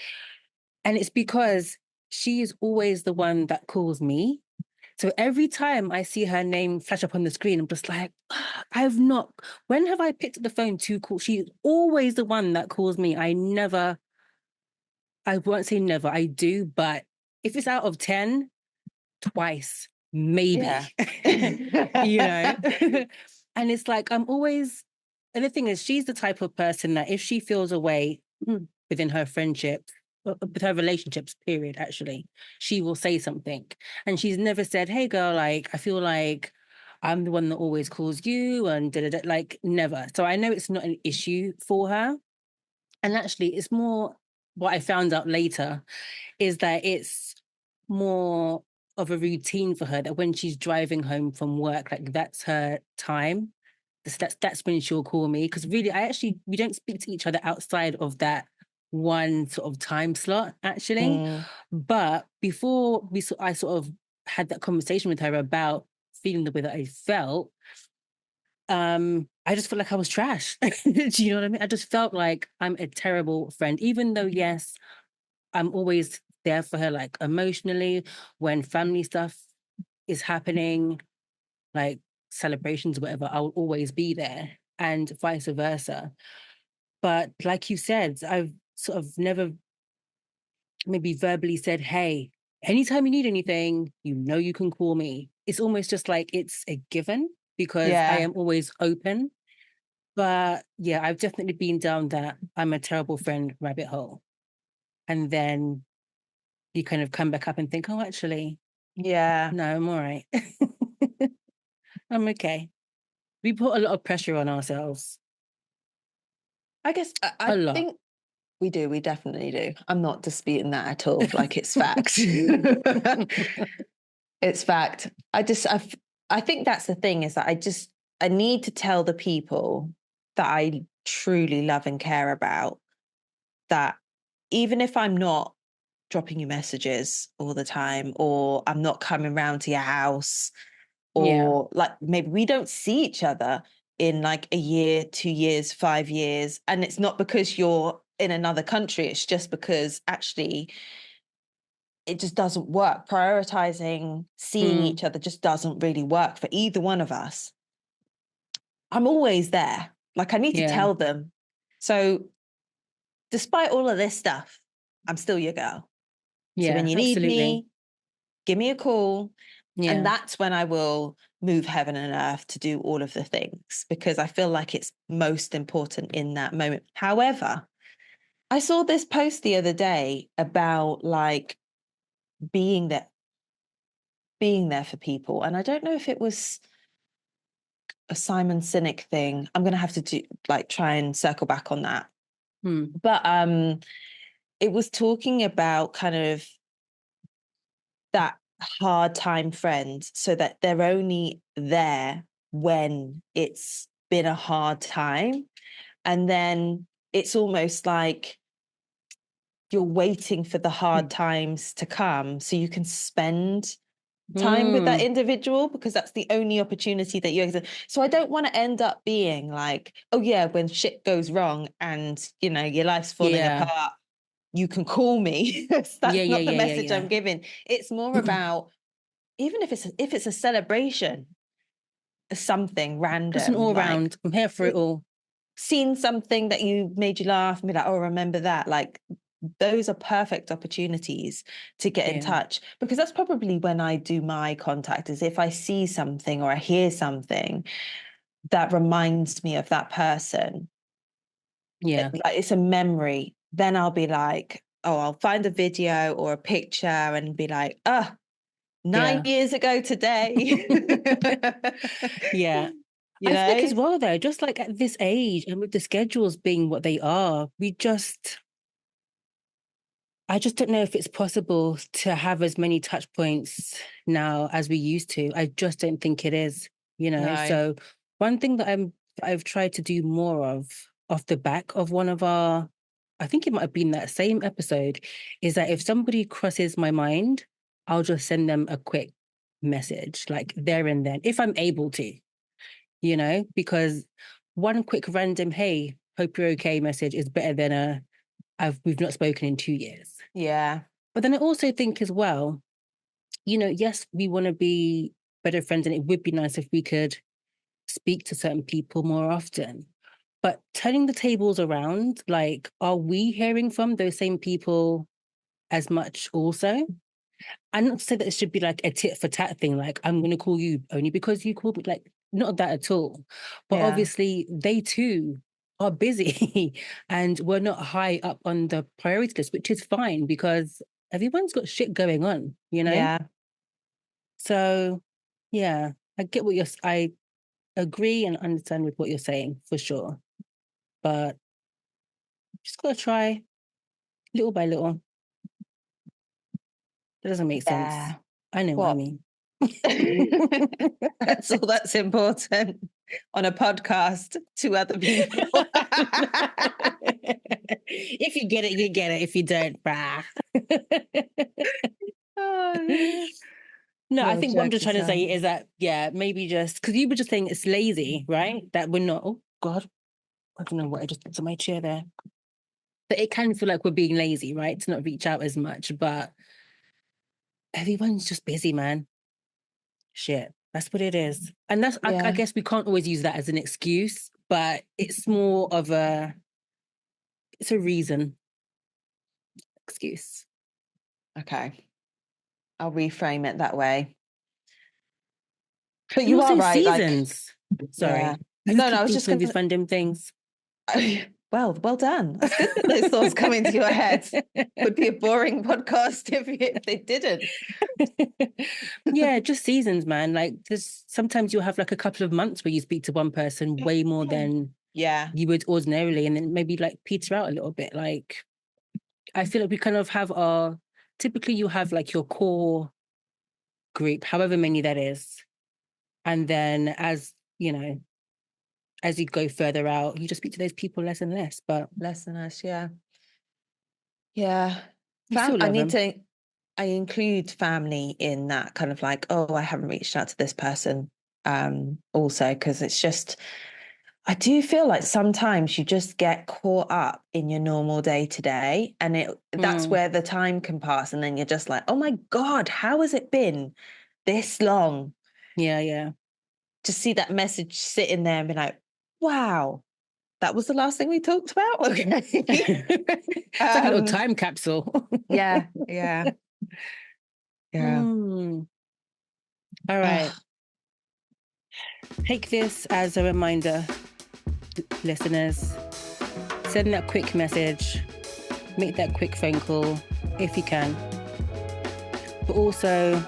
and it's because she is always the one that calls me. So every time I see her name flash up on the screen, I'm just like, I've not, when have I picked up the phone to call? She's always the one that calls me. I won't say never, I do, but if it's out of 10, twice, maybe, Yeah. you know? And it's like, and the thing is, she's the type of person that if she feels a way within her friendship, with her relationships, period, actually, she will say something. And she's never said, hey girl, like, I feel like I'm the one that always calls you and da-da-da, like never. So I know it's not an issue for her. And actually, it's more what I found out later is that it's more of a routine for her that when she's driving home from work, like that's her time. That's when she'll call me. Because really, we don't speak to each other outside of that one sort of time slot, actually. Mm. But before I sort of had that conversation with her about feeling the way that I felt, I just felt like I was trash. Do you know what I mean? I just felt like I'm a terrible friend, even though, yes, I'm always there for her, like emotionally, when family stuff is happening, like celebrations, whatever, I will always be there, and vice versa. But like you said, I've sort of never maybe verbally said, hey, anytime you need anything, you know you can call me. It's almost just like it's a given because I Yeah. am always open. But yeah, I've definitely been down that I'm a terrible friend rabbit hole. And then you kind of come back up and think, oh, actually, Yeah. no, I'm all right. I'm okay. We put a lot of pressure on ourselves. I guess I A lot. think we do. We definitely do. I'm not disputing that at all. Like it's fact. It's fact. I think that's the thing, is that I need to tell the people that I truly love and care about that even if I'm not dropping you messages all the time, or I'm not coming round to your house, Yeah. or like maybe we don't see each other in like a year, 2 years, 5 years. And it's not because you're in another country, it's just because actually it just doesn't work. Prioritizing seeing Mm, each other just doesn't really work for either one of us. I'm always there. Like I need to yeah. tell them. So despite all of this stuff, I'm still your girl. So when Yeah. you need Absolutely. me, give me a call. And Yeah. that's when I will move heaven and earth to do all of the things, because I feel like it's most important in that moment. However, I saw this post the other day about like being there, being there for people. And I don't know if it was a Simon Sinek thing. I'm gonna have to try and circle back on that. Mm, But it was talking about kind of that hard time friend, so that they're only there when it's been a hard time. And then it's almost like you're waiting for the hard times to come so you can spend time with that individual, because that's the only opportunity that you exist. So I don't want to end up being like, oh yeah, when shit goes wrong and your life's falling apart, you can call me. That's not the message I'm giving. It's more about, even if it's a celebration, something random, just an all round. I'm here for it all. Seen something that made you laugh and be like, oh, remember that. Like, those are perfect opportunities to get in touch, because that's probably when I do my contact, is if I see something or I hear something that reminds me of that person. Like it's a memory. Then I'll be like, oh, I'll find a video or a picture and be like, 9 years ago today. Yeah. I think as well, though, just like at this age and with the schedules being what they are, I just don't know if it's possible to have as many touch points now as we used to. I just don't think it is, No. So one thing that I've tried to do more of off the back of one of our, I think it might have been that same episode, is that if somebody crosses my mind, I'll just send them a quick message, like there and then, if I'm able to, because one quick random, hey, hope you're okay message is better than we've not spoken in 2 years. Yeah. But then I also think as well, yes, we want to be better friends, and it would be nice if we could speak to certain people more often. But turning the tables around, like, are we hearing from those same people as much also? And not to say that it should be like a tit for tat thing, like, I'm going to call you only because you called me, like, not that at all. But obviously they too are busy and we're not high up on the priority list, which is fine because everyone's got shit going on, Yeah. So, yeah, I agree and understand with what you're saying for sure. But just got to try little by little. That doesn't make sense. I know what I mean. That's all that's important on a podcast to other people. If you get it, you get it. If you don't, brah. No, I think what I'm just trying to say is that, maybe just, because you were just saying it's lazy, right? That we're not, oh God, I don't know what I just put to my chair there. But it can feel like we're being lazy, right? To not reach out as much, but everyone's just busy, man. Shit, that's what it is. And that's, I guess we can't always use that as an excuse, but it's more of it's a reason. Excuse. Okay. I'll reframe it that way. But you are right. Seasons. Like, sorry. Yeah. No, I was just going to these random things. Well done. That's good that those thoughts come into your head. Would be a boring podcast if they didn't. Yeah, just seasons, man. Like, sometimes you'll have like a couple of months where you speak to one person way more than you would ordinarily, and then maybe like peter out a little bit. Like, I feel like we kind of have typically you have like your core group, however many that is. And then as you go further out, you just speak to those people less and less, but less and less. Yeah. Yeah. I include family in that kind of like, oh, I haven't reached out to this person. Also, because it's just, I do feel like sometimes you just get caught up in your normal day to day, and that's where the time can pass. And then you're just like, oh my God, how has it been this long? Yeah. To see that message sitting there and be like, wow, that was the last thing we talked about. Okay. It's like a little time capsule. Yeah. All right. Take this as a reminder, listeners. Send that quick message. Make that quick phone call if you can. But also,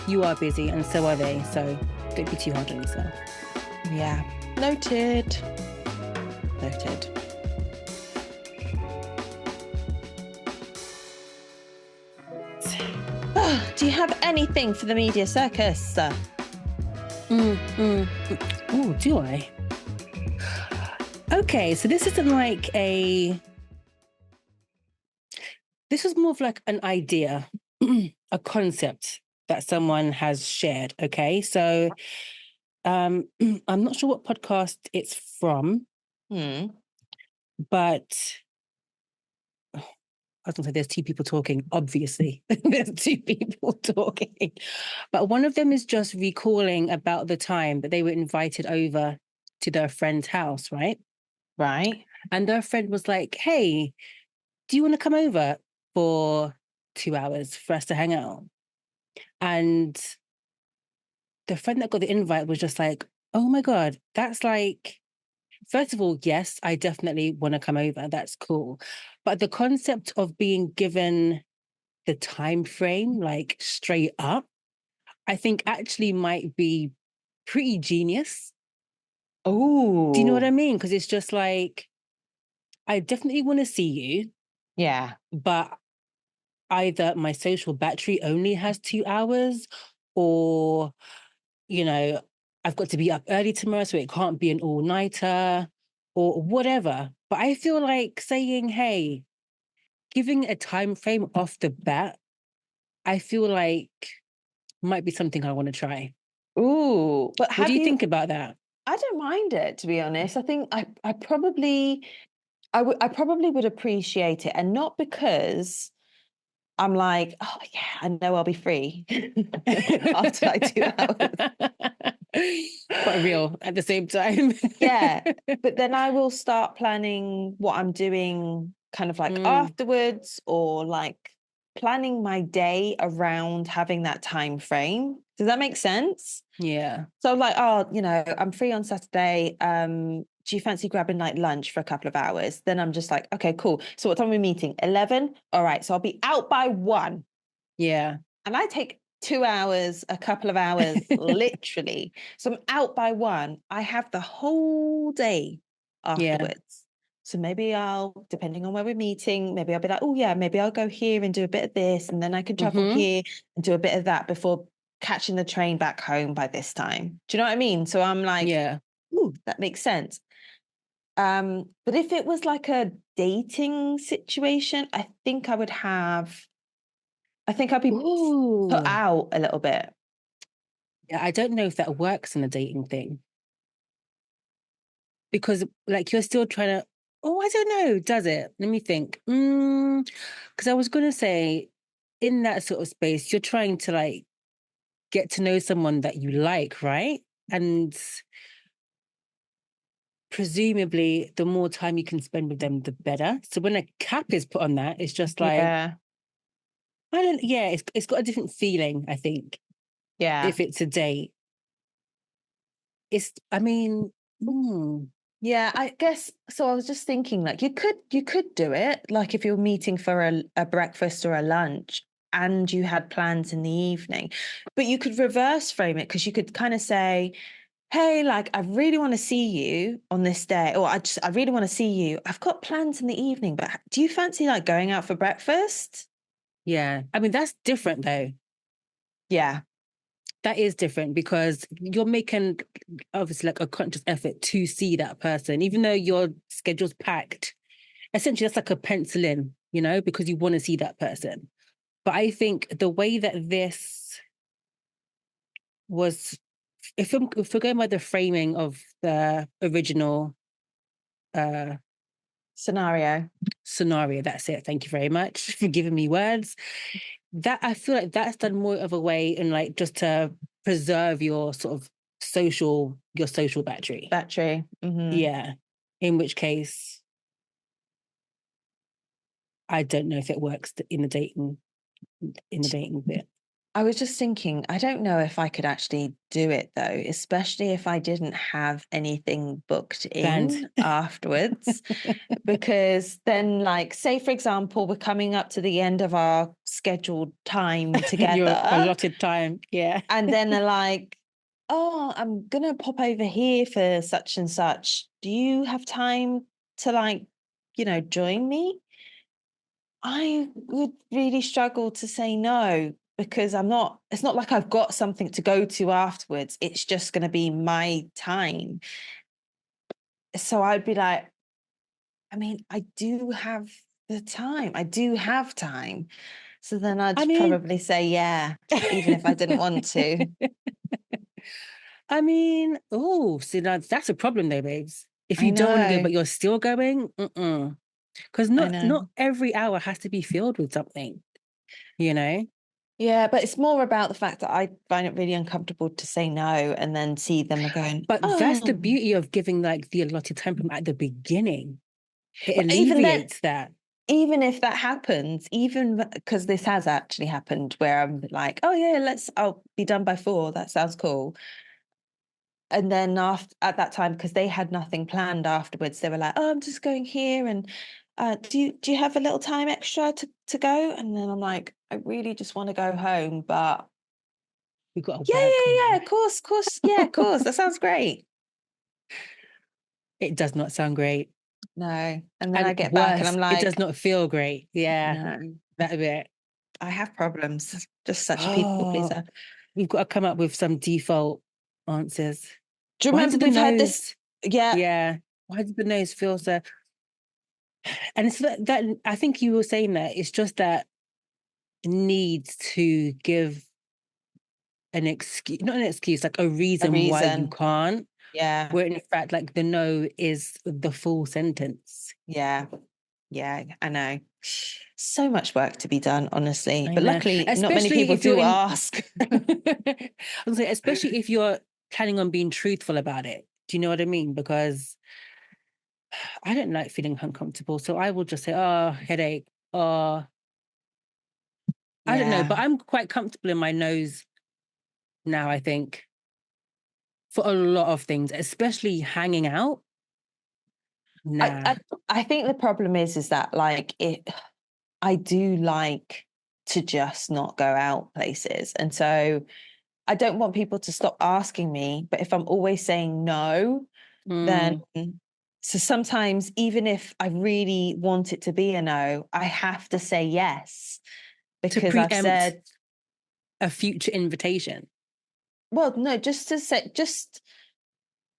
you are busy and so are they. So don't be too hard on yourself. Yeah. Noted. Do you have anything for the media circus? Oh, do I? Okay, so this isn't like This was more of like an idea, a concept that someone has shared. Okay. So I'm not sure what podcast it's from, but I was going to say there's two people talking, obviously. There's two people talking. But one of them is just recalling about the time that they were invited over to their friend's house, right? Right. And their friend was like, hey, do you want to come over for 2 hours for us to hang out? And the friend that got the invite was just like, oh my God, that's like, first of all, yes, I definitely want to come over. That's cool. But the concept of being given the time frame, like straight up, I think actually might be pretty genius. Oh. Do you know what I mean? Because it's just like, I definitely want to see you. Yeah. But either my social battery only has 2 hours or, you know, I've got to be up early tomorrow, so it can't be an all-nighter or whatever. But I feel like saying, hey, giving a time frame off the bat, I feel like might be something I want to try. Ooh, but What do have you you? think about that? I don't mind it, to be honest. I think I probably I probably would appreciate it, and not because I'm like, oh yeah, I know I'll be free after like 2 hours. But real at the same time. Yeah, but then I will start planning what I'm doing kind of like afterwards, or like planning my day around having that time frame. Does that make sense? Yeah. So like, oh, I'm free on Saturday. Do you fancy grabbing like lunch for a couple of hours? Then I'm just like, okay, cool. So what time are we meeting? 11? All right. So I'll be out by 1. Yeah. And I take 2 hours, a couple of hours, literally. So I'm out by 1. I have the whole day Yeah. afterwards. So maybe depending on where we're meeting, maybe I'll be like, oh yeah, maybe I'll go here and do a bit of this, and then I can travel here and do a bit of that before catching the train back home by this time. Do you know what I mean? So I'm like, Yeah. ooh, that makes sense. But if it was like a dating situation, I think I'd be put Ooh. out a little bit. Yeah, I don't know if that works in a dating thing. Because like you're still trying to, oh, I don't know, does it? Let me think. Because I was gonna say, in that sort of space, you're trying to like get to know someone that you like, right? And presumably the more time you can spend with them, the better. So when a cap is put on that, it's just like, Yeah. it's got a different feeling, I think, Yeah. if it's a date. It's, I mean, Yeah, I guess so. I was just thinking, like, you could do it, like if you're meeting for a breakfast or a lunch and you had plans in the evening, but you could reverse frame it, because you could kind of say, hey, like, I really want to see you on this day, or I really want to see you. I've got plans in the evening, but do you fancy like going out for breakfast? yeah. I mean, that's different though. Yeah. That is different because you're making obviously like a conscious effort to see that person, even though your schedule's packed. Essentially, that's like a pencil in, because you want to see that person. But I think the way that this was, if we're going by the framing of the original uh, Scenario, that's it. Thank you very much for giving me words. That I feel like that's done more of a way in like just to preserve your sort of your social battery. battery. Yeah. In which case, I don't know if it works in the dating bit. I was just thinking, I don't know if I could actually do it though, especially if I didn't have anything booked Planned. in afterwards. Because then, like, say, for example, we're coming up to the end of our scheduled time Your together, allotted time. Yeah. and then they're like, oh, I'm going to pop over here for such and such. Do you have time to, like, join me? I would really struggle to say no, because it's not like I've got something to go to afterwards. It's just going to be my time. So I'd be like, I mean, I do have the time. I do have time. So then I'd I mean, probably say, yeah, even if I didn't want to. I mean, oh, see, that's a problem though, babes. If I you don't want to go, know. but you're still going, because I not know. every hour has to be filled with something, you know? Yeah, but it's more about the fact that I find it really uncomfortable to say no and then see them going, But that's the oh. beauty of giving like the allotted time at the beginning. It But even then, alleviates that. even if that happens, even because this has actually happened where I'm like, oh yeah, I'll be done by 4. That sounds cool. And then after at that time, because they had nothing planned afterwards, they were like, oh, I'm just going here. And do you have a little time extra to go? And then I'm like, I really just want to go home, but We've got to yeah, work, yeah, yeah, man. of course, yeah, of course. That sounds great. It does not sound great. No. And then And I get back and worse, I'm it does like, not feel great. Yeah, no, that bit. I have problems. Just such a people Oh, pleaser. we've got to come up with some default answers. Do you Why remember did the we've had this? nose? Yeah, Yeah. Why did the nose feel so? And it's that I think you were saying that it's just that need to give an excuse, not an excuse, like a a reason why you reason. can't. Yeah, Where in fact, like the no is the full sentence. yeah, yeah, I know. So much work to be done, honestly. I But know, luckily, not many especially people if you're do in. ask. I was like, especially if you're planning on being truthful about it. Do you know what I mean? Because I don't like feeling uncomfortable, so I will just say, "Oh, headache," or I don't know. Yeah. But I'm quite comfortable in my nose now. I think for a lot of things, especially hanging out. I, Nah. I I think the problem is that like I do like to just not go out places. And so I don't want people to stop asking me, but if I'm always saying no, then Mm. so sometimes even if I really want it to be a no, I have to say yes To because I've preempt said, a future invitation. well, no, just to say, just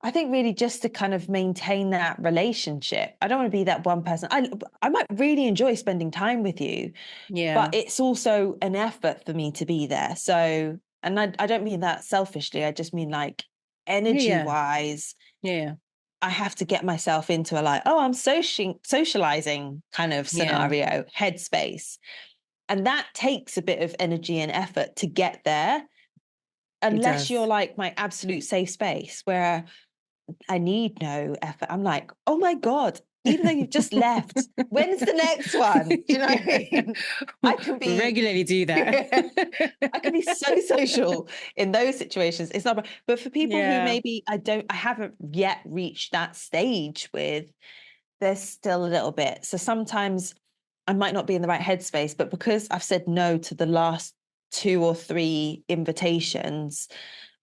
I think really just to kind of maintain that relationship. I don't want to be that one person. I might really enjoy spending time with you, but Yeah. it's also an effort for me to be there. So, and I don't mean that selfishly. I just mean like Yeah. energy Yeah. wise, Yeah. I have to get myself into a like, oh, I'm socializing kind of Yeah. scenario, headspace. And that takes a bit of energy and effort to get there, It unless you're does. like my absolute safe space where I need no effort. I'm like, oh my God, even though you've just left, when's the next one? Do you know what I mean? I can be Regularly do that. I can be so social in those situations. It's not, but for people who Yeah. maybe I haven't yet reached that stage with, there's still a little bit. So sometimes I might not be in the right headspace, but because I've said no to the last 2 or 3 invitations,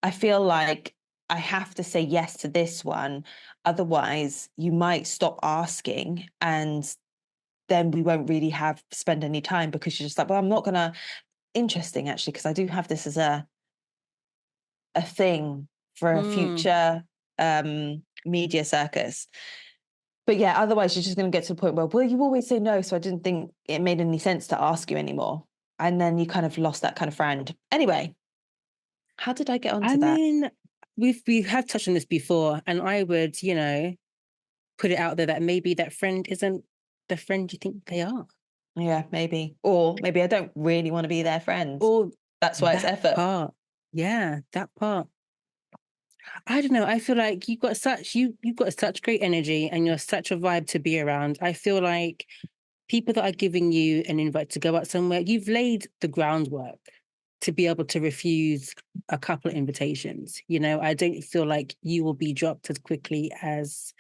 I feel like I have to say yes to this one. Otherwise, you might stop asking and then we won't really have spend any time because you're just like, well, I'm not gonna. Interesting actually, because I do have this as a thing for a Mm. future media circus. But yeah, otherwise you're just going to get to the point where, well, you always say no, so I didn't think it made any sense to ask you anymore. And then you kind of lost that kind of friend. Anyway, how did I get I onto that? mean, we have touched on this before, and I would, put it out there that maybe that friend isn't the friend you think they are. Yeah, maybe. Or maybe I don't really want to be their friend. Or That's why it's that effort. part. Yeah, that part. I don't know. I feel like you've got such great energy and you're such a vibe to be around. I feel like people that are giving you an invite to go out somewhere, you've laid the groundwork to be able to refuse a couple of invitations. I don't feel like you will be dropped as quickly as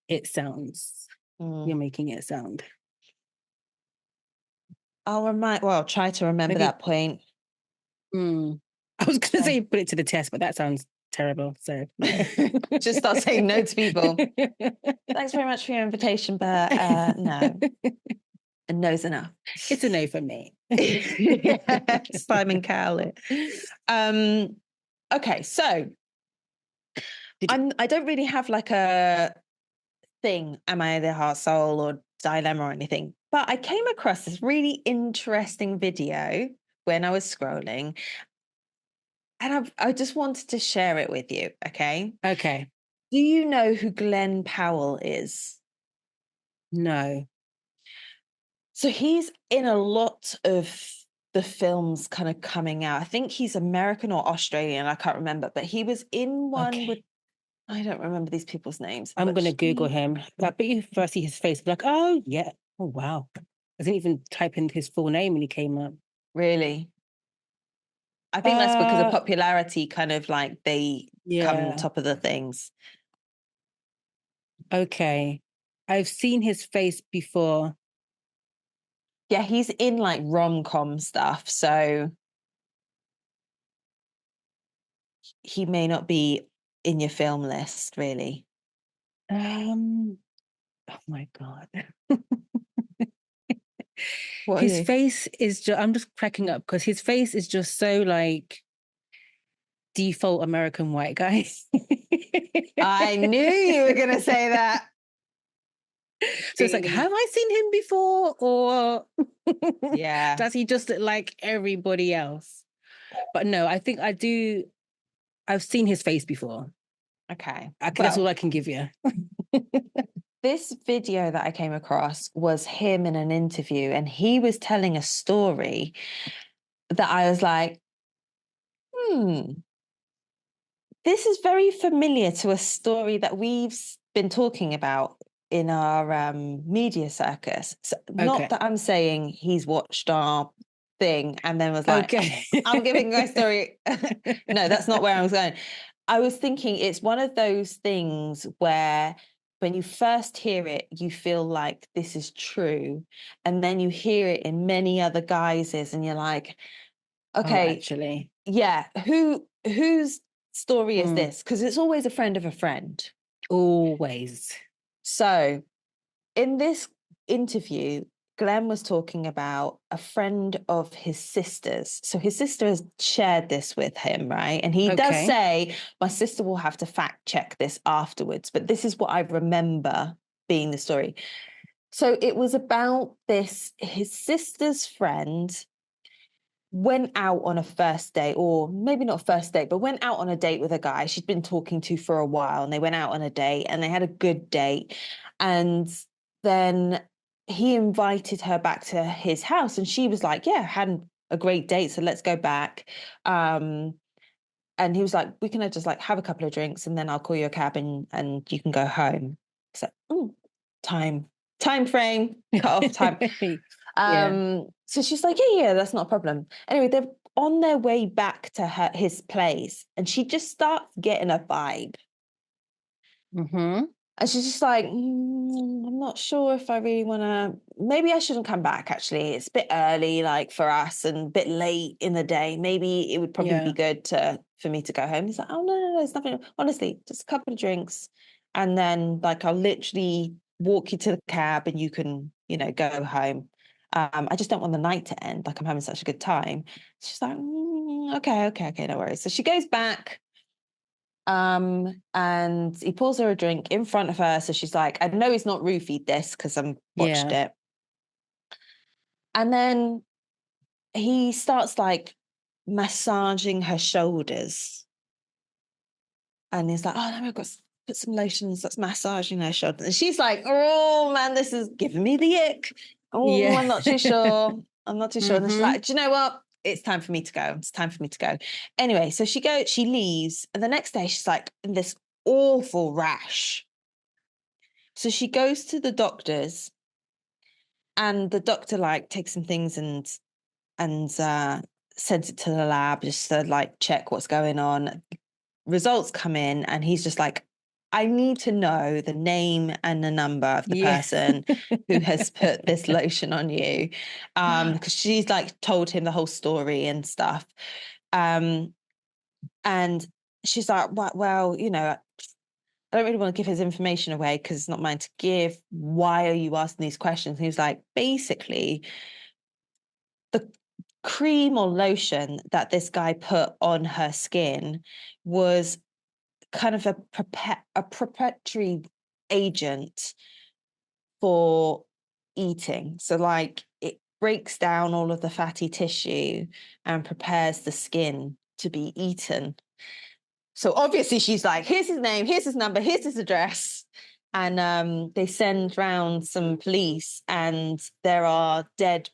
it sounds. Mm. You're making it sound. I'll try to remember Maybe that point. I was gonna Try. say put it to the test, but that sounds terrible. So no. Just start saying no to people. Thanks very much for your invitation, but no. And no's enough. It's a no for me. Yeah, Simon Cowell. Okay, so I don't really have like a thing, am I the heart soul or dilemma or anything, But I came across this really interesting video when I was scrolling, and I just wanted to share it with you, okay? Okay. Do you know who Glenn Powell is? No. So he's in a lot of the films kind of coming out. I think he's American or Australian, I can't remember, but he was in one with, Okay. I don't remember these people's names, I'm but gonna Google him. I bet you first see his face, like, oh yeah. Oh wow. I didn't even type in his full name when he came up. really, I think that's because of Uh popularity, kind of like they come yeah. top of the things. Okay. I've seen his face before. Yeah, he's in like rom-com stuff, so he may not be in your film list, really. Um oh my God. What are His you? face is just, I'm just cracking up because his face is just so like default American white guy. I knew you were going to say that. So it's like, have I seen him before? Or Yeah. does he just look like everybody else? But no, I think I do. I've seen his face before. Okay. That's all Well, I can give you. this video that I came across was him in an interview, and he was telling a story that I was like, hmm, this is very familiar to a story that we've been talking about in our media circus. So, not Okay. that I'm saying he's watched our thing and then was like, Okay. I'm giving my story. No, that's not where I was going. I was thinking it's one of those things where when you first hear it, you feel like this is true. And then you hear it in many other guises and you're like, Oh, okay, actually. yeah, whose story is Mm, this? Because it's always a friend of a friend. always. So in this interview, Glenn was talking about a friend of his sister's. So his sister has shared this with him, right? And he does Okay. say, my sister will have to fact check this afterwards, but this is what I remember being the story. So it was about this, his sister's friend went out on a first date, or maybe not a first date, but went out on a date with a guy she'd been talking to for a while. And they went out on a date and they had a good date. And then he invited her back to his house. And she was like, yeah, had a great date. So let's go back. And he was like, we can just like have a couple of drinks and then I'll call you a cab and you can go home. So, time, time frame, cut off time. Yeah. So she's like, yeah, that's not a problem. Anyway, they're on their way back to his place, and she just starts getting a vibe. Mm-hmm. And she's just like, I'm not sure if I really want to. Maybe I shouldn't come back, actually. It's a bit early, like for us, and a bit late in the day. Maybe it would probably be Yeah. good for me to go home. He's like, oh, no, it's nothing. Honestly, just a couple of drinks. And then, like, I'll literally walk you to the cab and you can, go home. I just don't want the night to end. Like, I'm having such a good time. She's like, okay, no worries. So she goes back. And he pours her a drink in front of her. So she's like, I know he's not roofied this because I'm watched Yeah. it. And then he starts like massaging her shoulders. And he's like, oh, no, I've got to put some lotions that's massaging her shoulders. And she's like, oh man, this is giving me the ick. Oh, Yeah. I'm not too sure. I'm not too sure. And then she's Mm-hmm. like, do you know what? It's time for me to go. It's time for me to go. Anyway, so she leaves. And the next day she's like in this awful rash. So she goes to the doctors, and the doctor like takes some things and sends it to the lab just to like check what's going on. Results come in, and he's just like, I need to know the name and the number of the Yeah. person who has put this lotion on you. Because she's like told him the whole story and stuff. Um, and she's like, well, I don't really want to give his information away because it's not mine to give. Why are you asking these questions? And he was like, basically, the cream or lotion that this guy put on her skin was kind of a perpetuatory agent for eating. So like it breaks down all of the fatty tissue and prepares the skin to be eaten. So obviously she's like, here's his name, here's his number, here's his address. And they send round some police, and there are dead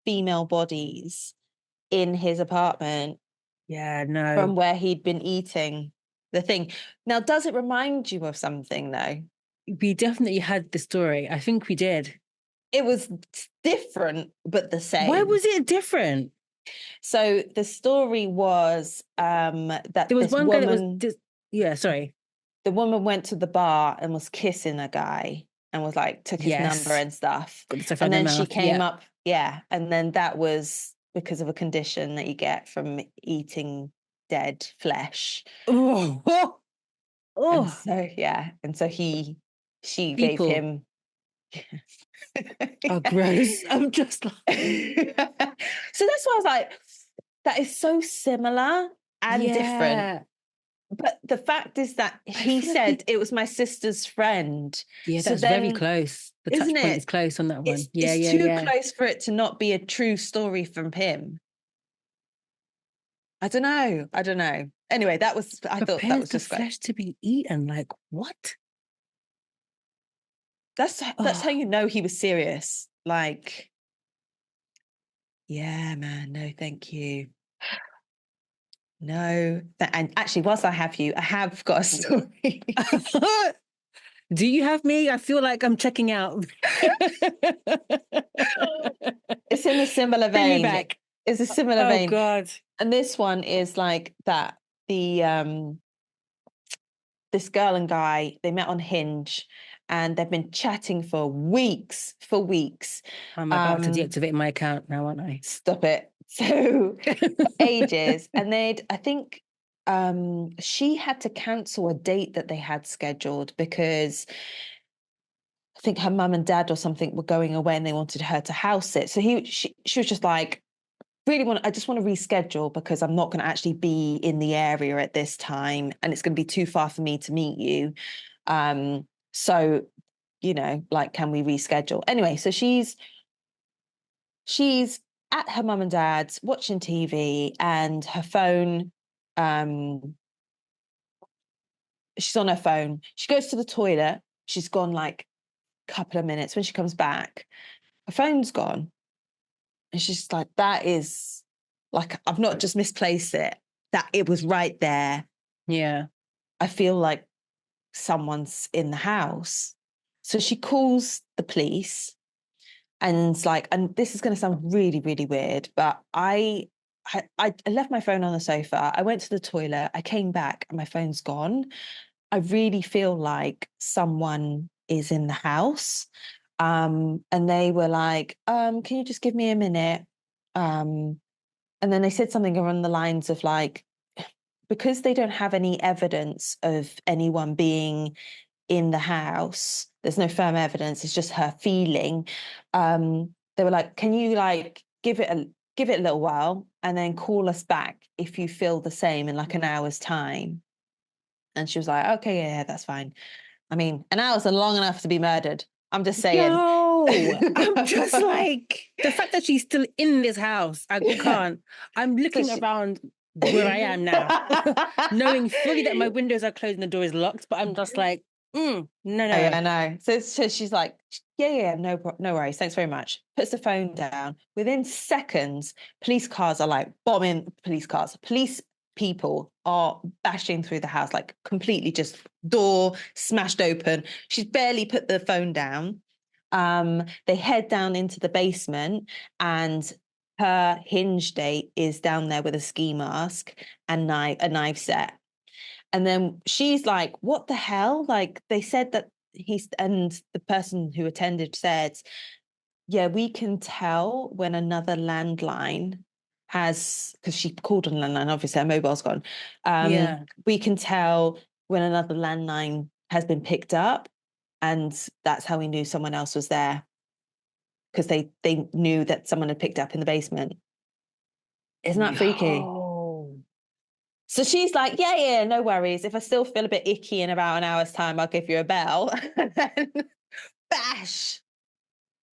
female bodies in his apartment. Yeah, no. From where he'd been eating the thing. Now, does it remind you of something though? We definitely had the story. I think we did. It was different, but the same. Why was it different? So the story was that there was this one woman, guy that was yeah, sorry. The woman went to the bar and was kissing a guy and was like, took his number and stuff. And then she came up, and then that was because of a condition that you get from eating dead flesh. Oh. And so she gave him. Oh, gross. I'm just like. So that's why I was like, that is so similar and different. But the fact is that he said it was my sister's friend. Yeah, so that's then, very close. The touch point is close on that one. It's too close for it to not be a true story from him. I don't know. Anyway, I thought that was just the flesh to be eaten. Like, what? That's how you know he was serious. Like, yeah, man, no, thank you. No. And actually, whilst I have you, I have got a story. Do you have me? I feel like I'm checking out. It's in a similar vein. Bring me back. It's a similar vein. Oh, God. And this one is like that. This girl and guy, they met on Hinge, and they've been chatting for weeks. I'm about to deactivate my account now, aren't I? Stop it. So ages. And I think she had to cancel a date that they had scheduled because I think her mum and dad or something were going away and they wanted her to house it. So she was just like, I just want to reschedule because I'm not going to actually be in the area at this time and it's going to be too far for me to meet you. So, like, can we reschedule? Anyway, so she's at her mum and dad's watching TV and her phone, she's on her phone. She goes to the toilet. She's gone like a couple of minutes. When she comes back, her phone's gone. And she's like, that is like, I've not just misplaced it, that it was right there. Yeah. I feel like someone's in the house. So she calls the police and this is going to sound really, really weird, but I left my phone on the sofa. I went to the toilet. I came back and my phone's gone. I really feel like someone is in the house. And they were like, can you just give me a minute? And then they said something along the lines of like, because they don't have any evidence of anyone being in the house, there's no firm evidence, it's just her feeling. They were like, can you like give it a little while and then call us back if you feel the same in like an hour's time? And she was like, okay, yeah, that's fine. I mean, an hour's long enough to be murdered. I'm just saying. No, I'm just like, the fact that she's still in this house, I can't. I'm looking around where I am now, knowing fully that my windows are closed and the door is locked, but I'm just like, no. Yeah, I know. So she's like, yeah, no worries. Thanks very much. Puts the phone down. Within seconds, police cars are like bombing police cars. Police people are bashing through the house, like completely just door smashed open. She's barely put the phone down. They head down into the basement and her Hinge date is down there with a ski mask and a knife set. And then she's like, what the hell? Like, they said that and the person who attended said, yeah, we can tell when another landline because she called on landline, obviously her mobile's gone. We can tell when another landline has been picked up. And that's how we knew someone else was there. Because they knew that someone had picked up in the basement. Isn't that freaky? So she's like, yeah, no worries. If I still feel a bit icky in about an hour's time, I'll give you a bell. And then bash.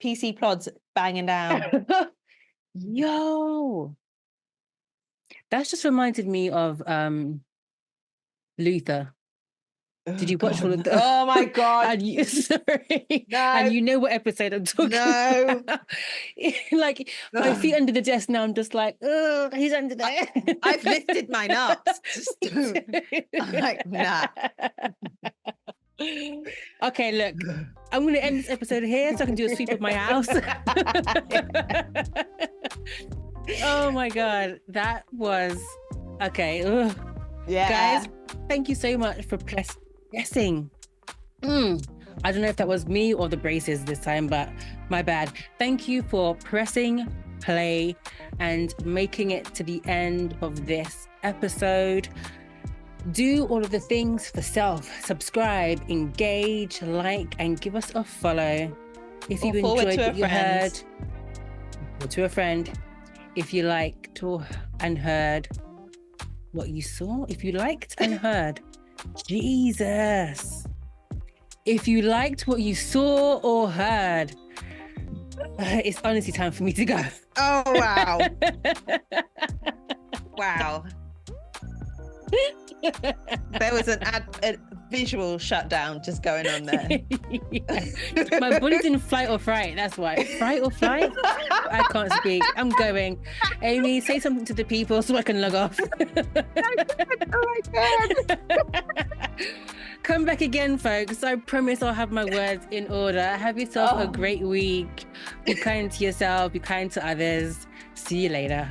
PC plods banging down. Yo, that's just reminded me of Luther. Did you watch all of the? Oh my God. And sorry. No. And you know what episode I'm talking about. Like my feet under the desk now, I'm just like, oh, he's under there. I've lifted mine up. Just don't. I'm like, nah. Okay, look, I'm going to end this episode here so I can do a sweep of my house. Oh my God, that was okay. Ugh. Yeah. Guys, thank you so much for pressing. I don't know if that was me or the braces this time, but my bad. Thank you for pressing play and making it to the end of this episode. Do all of the things for self. Subscribe, engage, like, and give us a follow. If you enjoyed what you heard, or to a friend. If you liked and heard what you saw, if you liked and heard, Jesus. If you liked what you saw or heard, it's honestly time for me to go. Oh, wow. Wow. There was a visual shutdown just going on there. My body's in fight or fright. That's why. Fright or flight? I can't speak. I'm going. Amy, say something to the people so I can log off. Oh my God. Come back again, folks. I promise I'll have my words in order. Have yourself a great week. Be kind to yourself. Be kind to others. See you later.